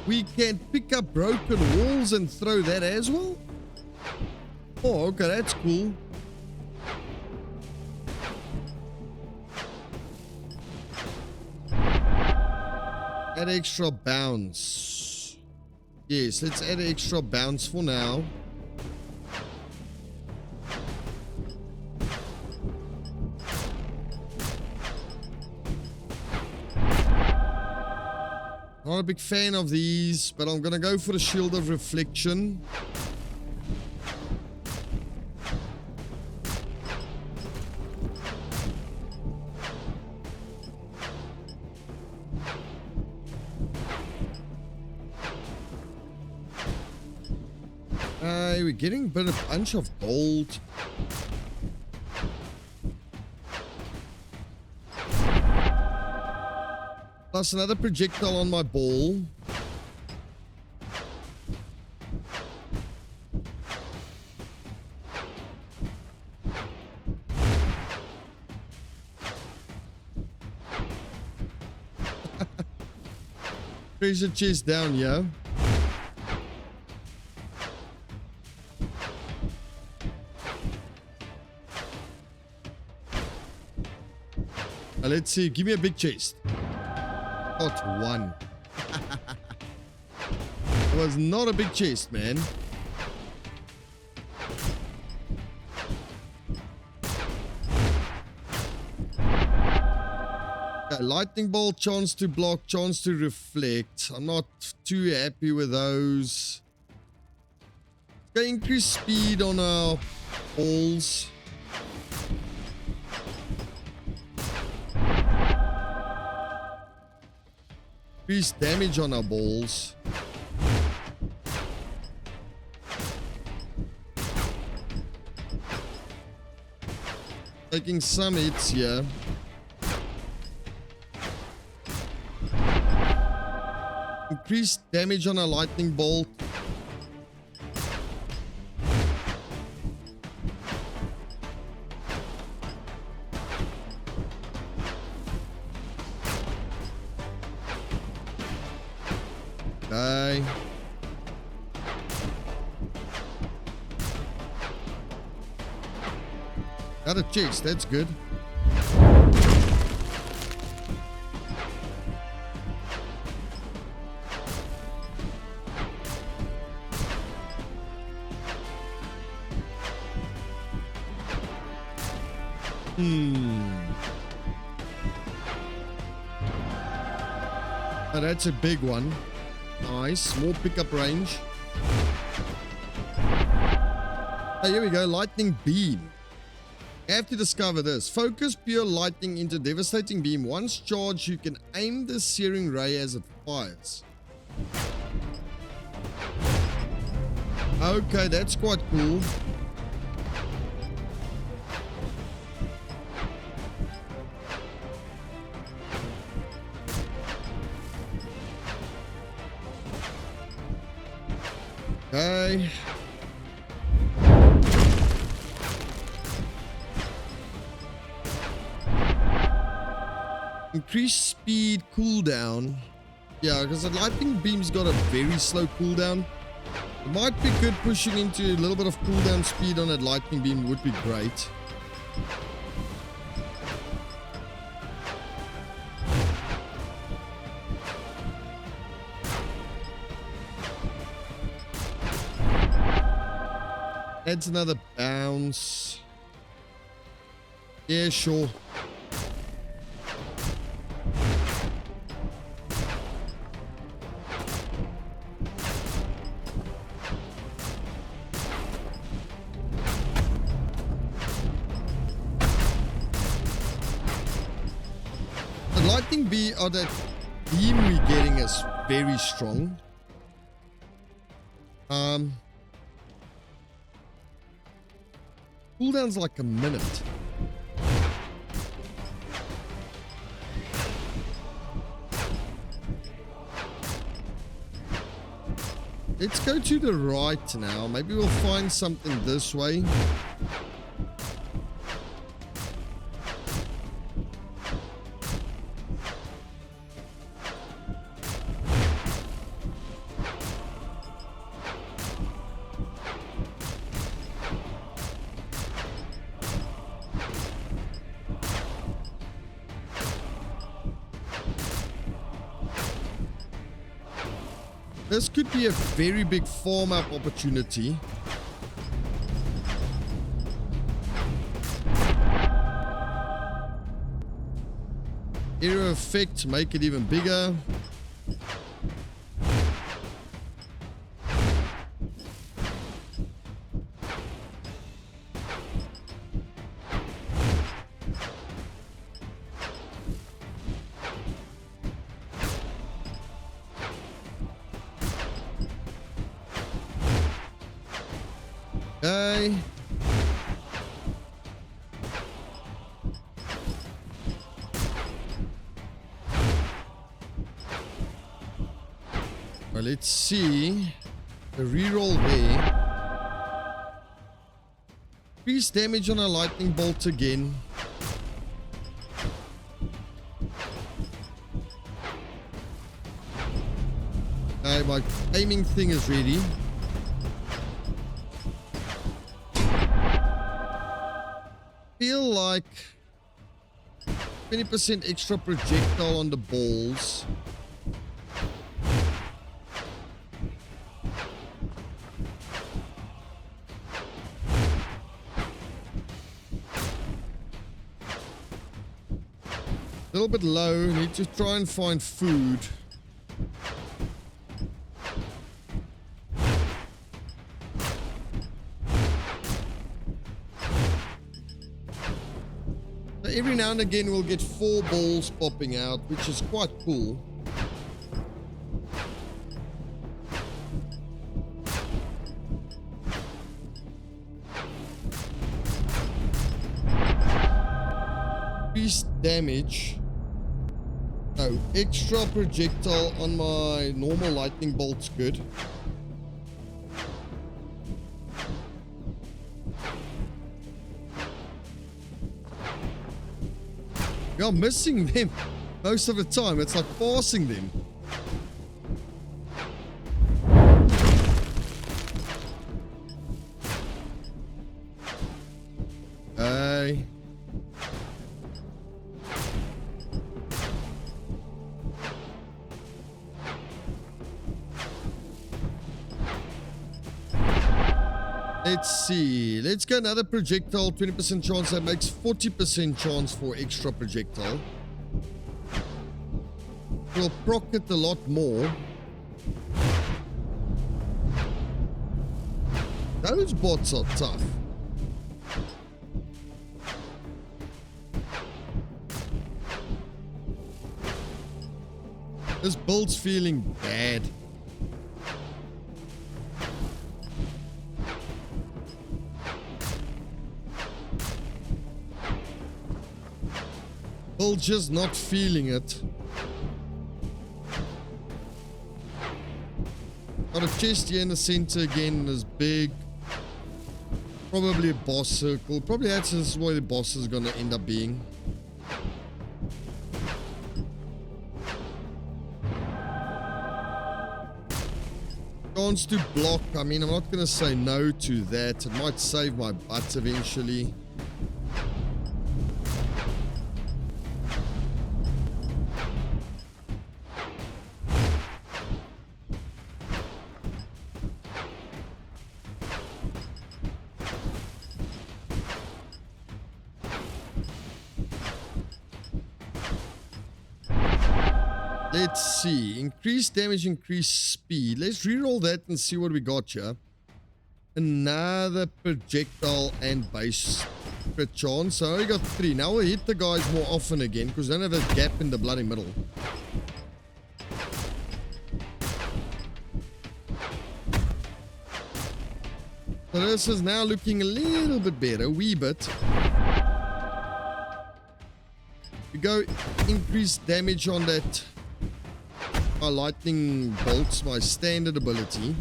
we can pick up broken walls and throw that as well. Oh, okay, that's cool. Add extra bounce. Yes, let's add extra bounce for now. Not a big fan of these, but I'm gonna go for the shield of reflection. We're getting a bunch of gold. Plus another projectile on my ball. Treasure chest down here. Let's see. Give me a big chest. Got one. It was not a big chest, man. Okay, lightning bolt, chance to block, chance to reflect. I'm not too happy with those. Let's go increase speed on our balls. Increase damage on our balls. Taking some hits here. Increase damage on a lightning bolt. Okay. Got a chest, that's good. Oh, that's a big one. Nice. More pickup range. Oh, here we go. Lightning beam. You have to discover this. Focus pure lightning into devastating beam. Once charged, you can aim the searing ray as it fires. Okay, that's quite cool. Okay. Increase speed cooldown. Yeah, because the lightning beam's got a very slow cooldown. It might be good pushing into a little bit of cooldown speed on that lightning beam would be great. Adds another bounce. Yeah, sure. The lightning beam, or that beam we're getting is very strong. Cooldown's like a minute. Let's go to the right now. Maybe we'll find something this way. This could be a very big farm up opportunity. Area effect, make it even bigger. Okay. Well, let's see. The reroll there. Increase damage on a lightning bolt again. Okay, my aiming thing is ready. Feel like 20% extra projectile on the balls. A little bit low, need to try and find food. Every now and again we'll get 4 balls popping out, which is quite cool. Increased damage. No, extra projectile on my normal lightning bolt's good. I'm missing them most of the time. It's like passing them. Hey. Let's see. Let's get another projectile. 20% chance. That makes 40% chance for extra projectile. We'll proc it a lot more. Those bots are tough. This build's feeling bad. Still just not feeling it. Got a chest here in the center again, this big. Probably a boss circle. Probably that's where the boss is gonna end up being. Chance to block. I mean, I'm not gonna say no to that. It might save my butt eventually. Let's see. Increase damage, increase speed. Let's reroll that and see what we got here. Another projectile and base crit chance. So I only got 3. Now we'll hit the guys more often again because I don't have that gap in the bloody middle. So this is now looking a little bit better, a wee bit. We go increase damage on that. My lightning bolts, my standard ability.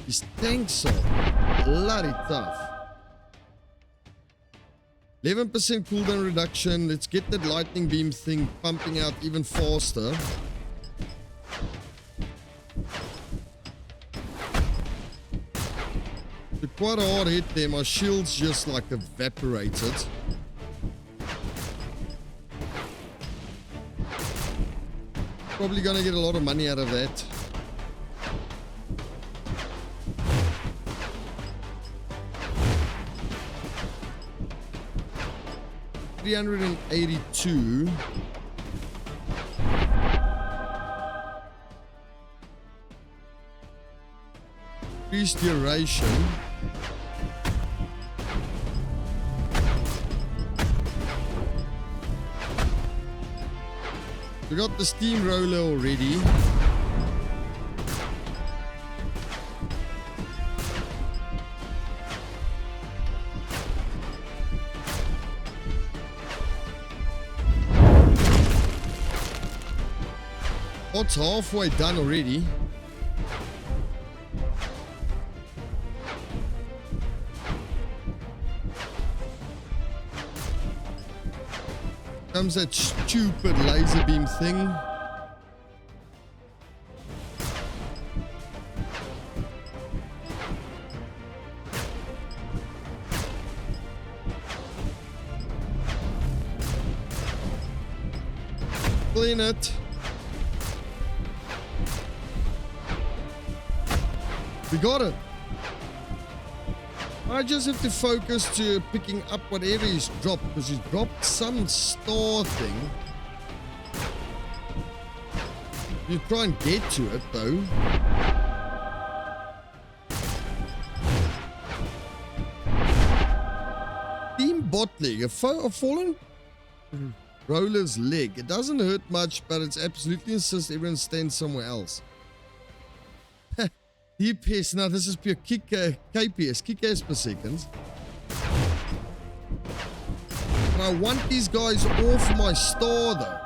These tanks are bloody tough. 11% cooldown reduction. Let's get that lightning beam thing pumping out even faster. Quite a hard hit there. My shield's just like evaporated. Probably gonna get a lot of money out of that. $382. Increase duration. We got the steamroller already. It's halfway done already. Comes that stupid laser beam thing. Clean it. We got it. I just have to focus to picking up whatever he's dropped, because he's dropped some star thing. You try and get to it though. Team bot leg, a fallen roller's leg. It doesn't hurt much, but it's absolutely insists everyone stands somewhere else. DPS, now this is pure KPS, kick-ass per second. And I want these guys off my star though.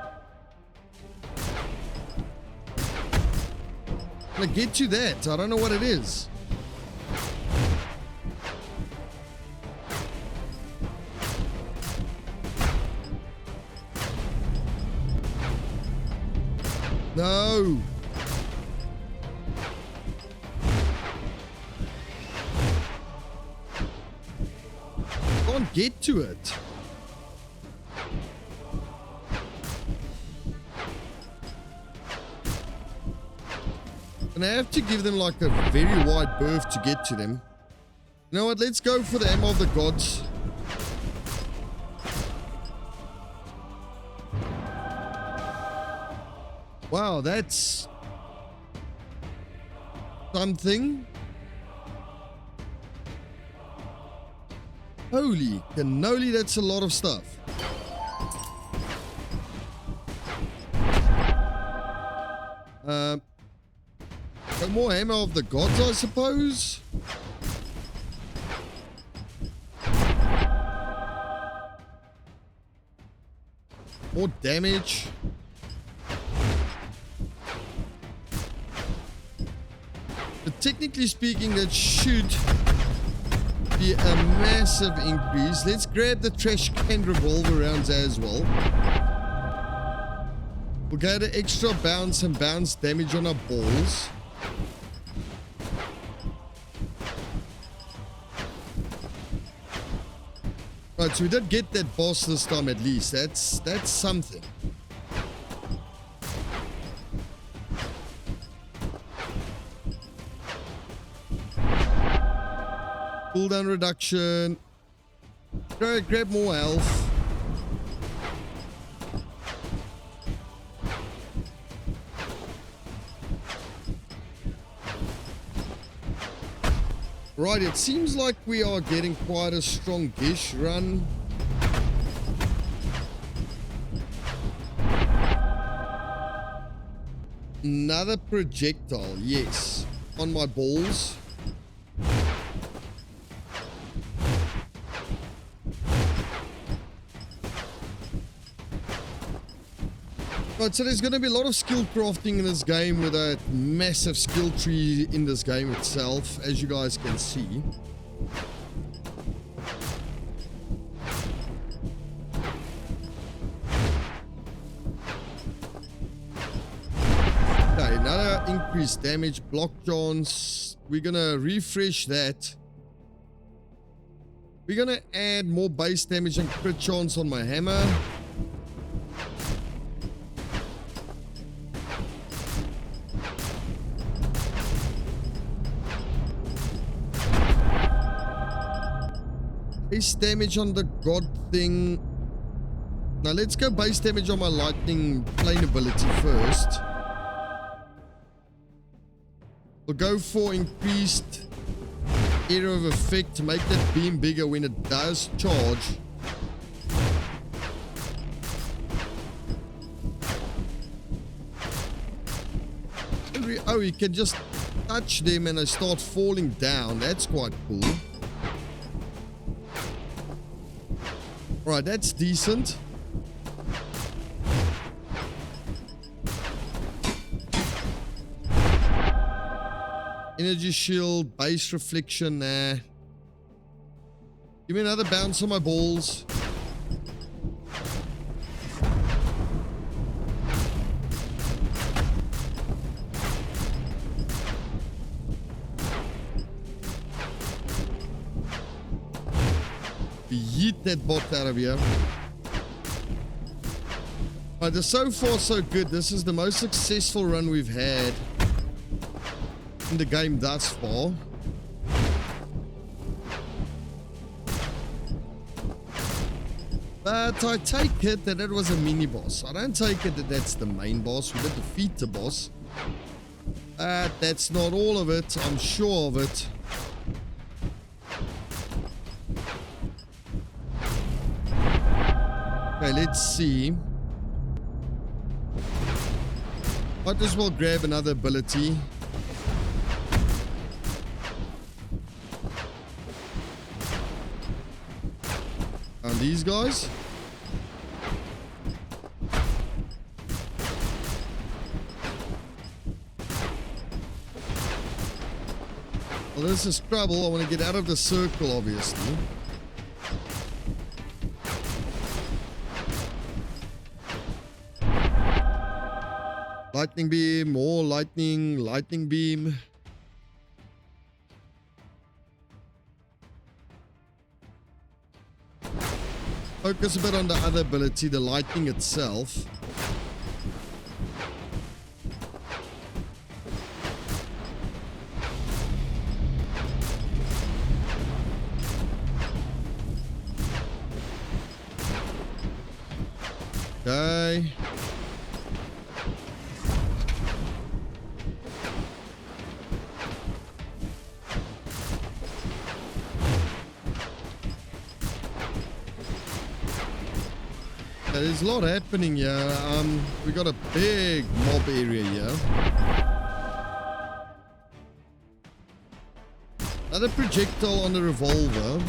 I'm gonna get you that, I don't know what it is. No. Can't get to it. And I have to give them like a very wide berth to get to them. You know what? Let's go for the ammo of the gods. Wow, that's something. Holy cannoli, that's a lot of stuff. Got more hammer of the gods, I suppose. More damage. But technically speaking, that should be a massive increase. Let's grab the trash can revolver rounds as well. We'll get an extra bounce and bounce damage on our balls. Right, so we did get that boss this time at least. That's something. Cooldown reduction. Grab more health. Right, it seems like we are getting quite a strong dish run. Another projectile, yes, on my balls. Right, so there's going to be a lot of skill crafting in this game with a massive skill tree in this game itself, as you guys can see. Okay, another increased damage, block Johns. We're going to refresh that. We're going to add more base damage and crit chance on my hammer. Base damage on the god thing. Now let's go base damage on my lightning plane ability first. We'll go for increased area of effect to make that beam bigger when it does charge. Oh, you can just touch them and they start falling down. That's quite cool. Right, that's decent. Energy shield, base reflection, nah. Give me another bounce on my balls. Yeet that bot out of here. Right, so far so good. This is the most successful run we've had in the game thus far. But I take it that it was a mini boss. I don't take it that that's the main boss. We did defeat the boss. But that's not all of it. I'm sure of it. Okay, let's see. Might as well grab another ability. And these guys. Well, this is trouble. I want to get out of the circle, obviously. Lightning beam, more lightning beam. Focus a bit on the other ability, the lightning itself. Okay. there's a lot happening here. We got a big mob area here. Another projectile on the revolver.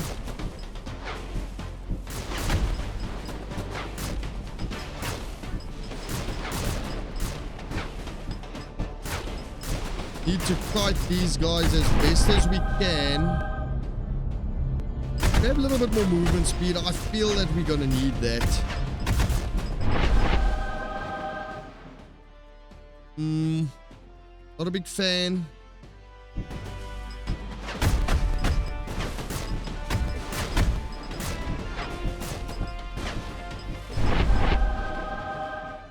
Need to fight these guys as best as we can. We have a little bit more movement speed. I feel that we're gonna need that. Not a big fan.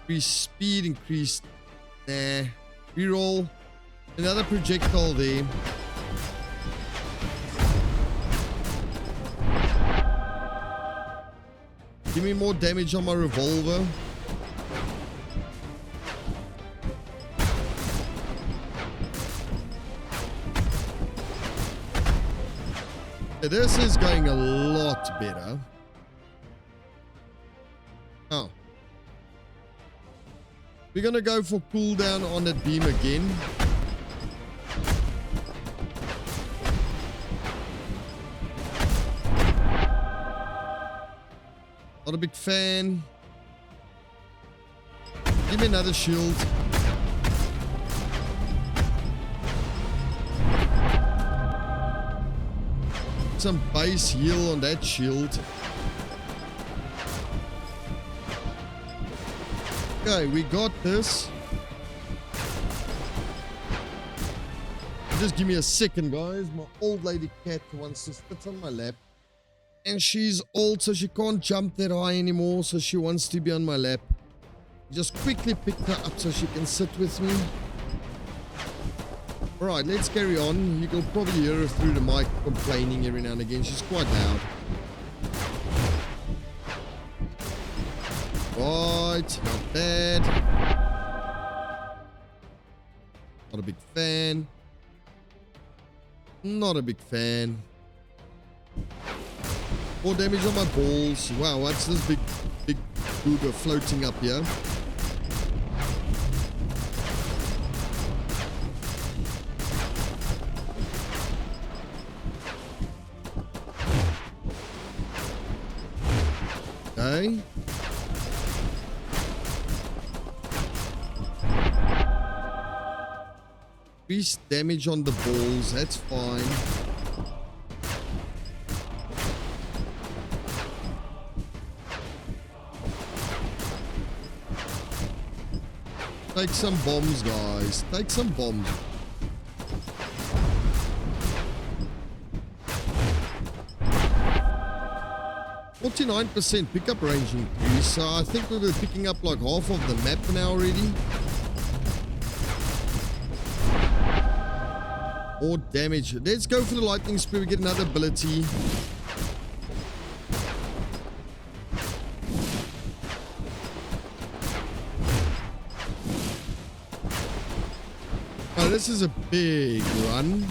Increase speed, increase. Nah. Reroll. Another projectile there. Give me more damage on my revolver. Yeah, this is going a lot better. Oh. We're gonna go for cooldown on that beam again. Not a big fan. Give me another shield. Some base heal on that shield. Okay, we got this. Just give me a second, guys. My old lady cat wants to sit on my lap. And she's old, so she can't jump that high anymore, so she wants to be on my lap. Just quickly picked her up so she can sit with me. Alright, let's carry on. You can probably hear her through the mic complaining every now and again. She's quite loud. Right, not bad. Not a big fan. Not a big fan. More damage on my balls. Wow, what's this big booger floating up here? Okay. Increased damage on the balls, that's fine. Take some bombs, guys. Take some bombs. %, pickup range increase. So I think we were picking up like half of the map now already. More damage. Let's go for the lightning spear. We get another ability. Oh, this is a big run.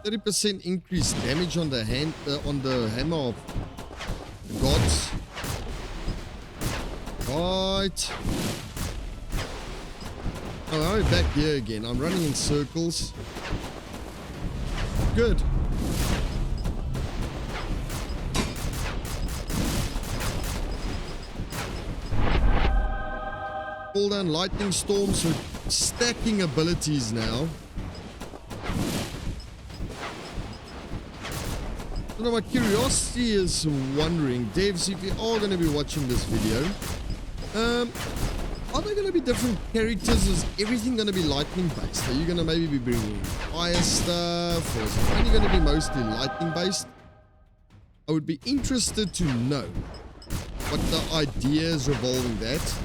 %, increased damage on the hammer of the gods. Right. Oh, I'm back here again. I'm running in circles. Good. Pull down lightning storms with stacking abilities now. So now my curiosity is wondering, devs, if you are going to be watching this video, are there going to be different characters? Is everything going to be lightning based? Are you going to maybe be bringing fire stuff, or is it only going to be mostly lightning based? I would be interested to know what the idea is revolving that.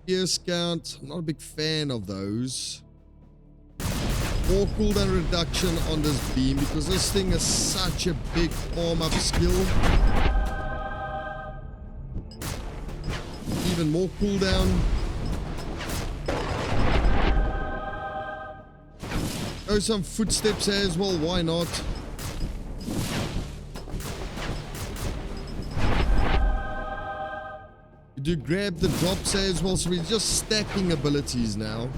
Pierce count, I'm not a big fan of those. More cooldown reduction on this beam because this thing is such a big farm up skill. even more cooldown. Oh, some footsteps as well, why not? You do grab the drops as well, so we're just stacking abilities now.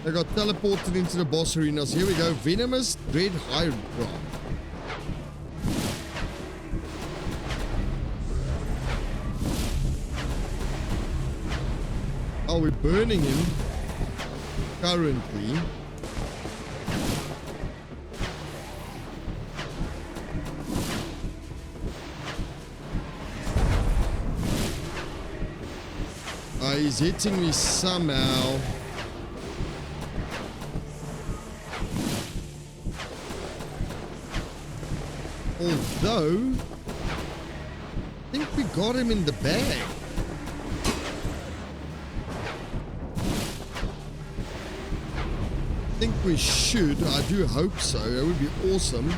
I got teleported into the boss arenas. Here we go. Venomous Dread Hydra. Oh, we're burning him currently. He's hitting me somehow. Although, I think we got him in the bag. I think we should. I do hope so. It would be awesome.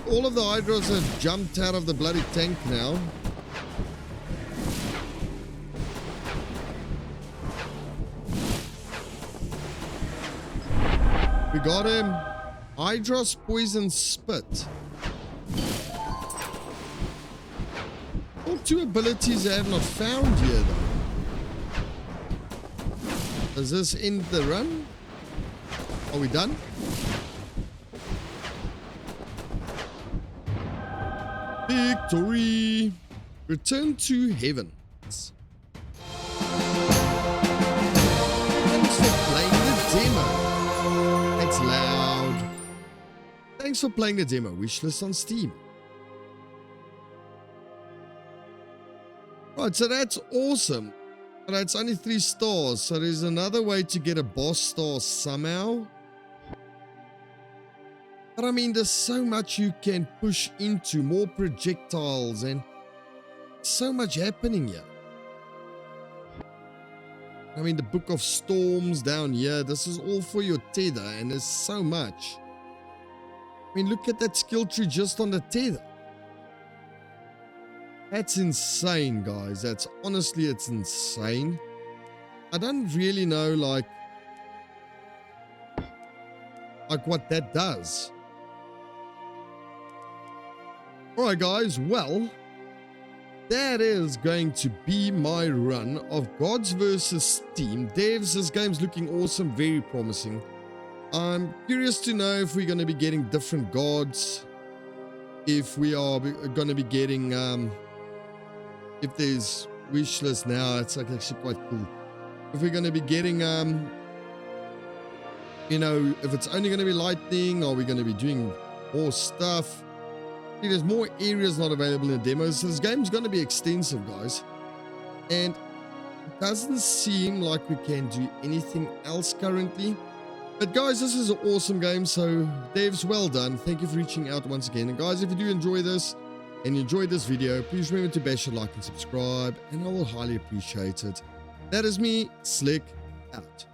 All of the Hydras have jumped out of the bloody tank now. We got him. Hydra's Poison Spit. All two abilities I have not found here though. Does this end the run? Are we done? Victory! Return to heaven. Thanks for playing the demo. That's loud. Thanks for playing the demo. Wishlist on Steam. Right, so that's awesome. But it's only 3 stars, so there's another way to get a boss star somehow. But I mean, there's so much you can push into, more projectiles, and so much happening here. I mean, the Book of Storms down here, this is all for your tether, and there's so much. I mean, look at that skill tree just on the tether. That's insane, guys. That's honestly, it's insane. I don't really know, like what that does. Alright, guys. Well, that is going to be my run of Gods vs. Steam. Devs, this game's looking awesome, very promising. I'm curious to know if we're going to be getting different gods. If we are going to be getting... if there's Wishlist now, it's like actually quite cool. If we're going to be getting, you know, if it's only going to be lightning, are we going to be doing more stuff? See, there's more areas not available in the demos, so this game's going to be extensive, guys. And it doesn't seem like we can do anything else currently. But guys, this is an awesome game, so devs, well done. Thank you for reaching out once again. And guys, if you do enjoy this, and you enjoyed this video, please remember to bash a like and subscribe, and I will highly appreciate it. That is me, Slick, out.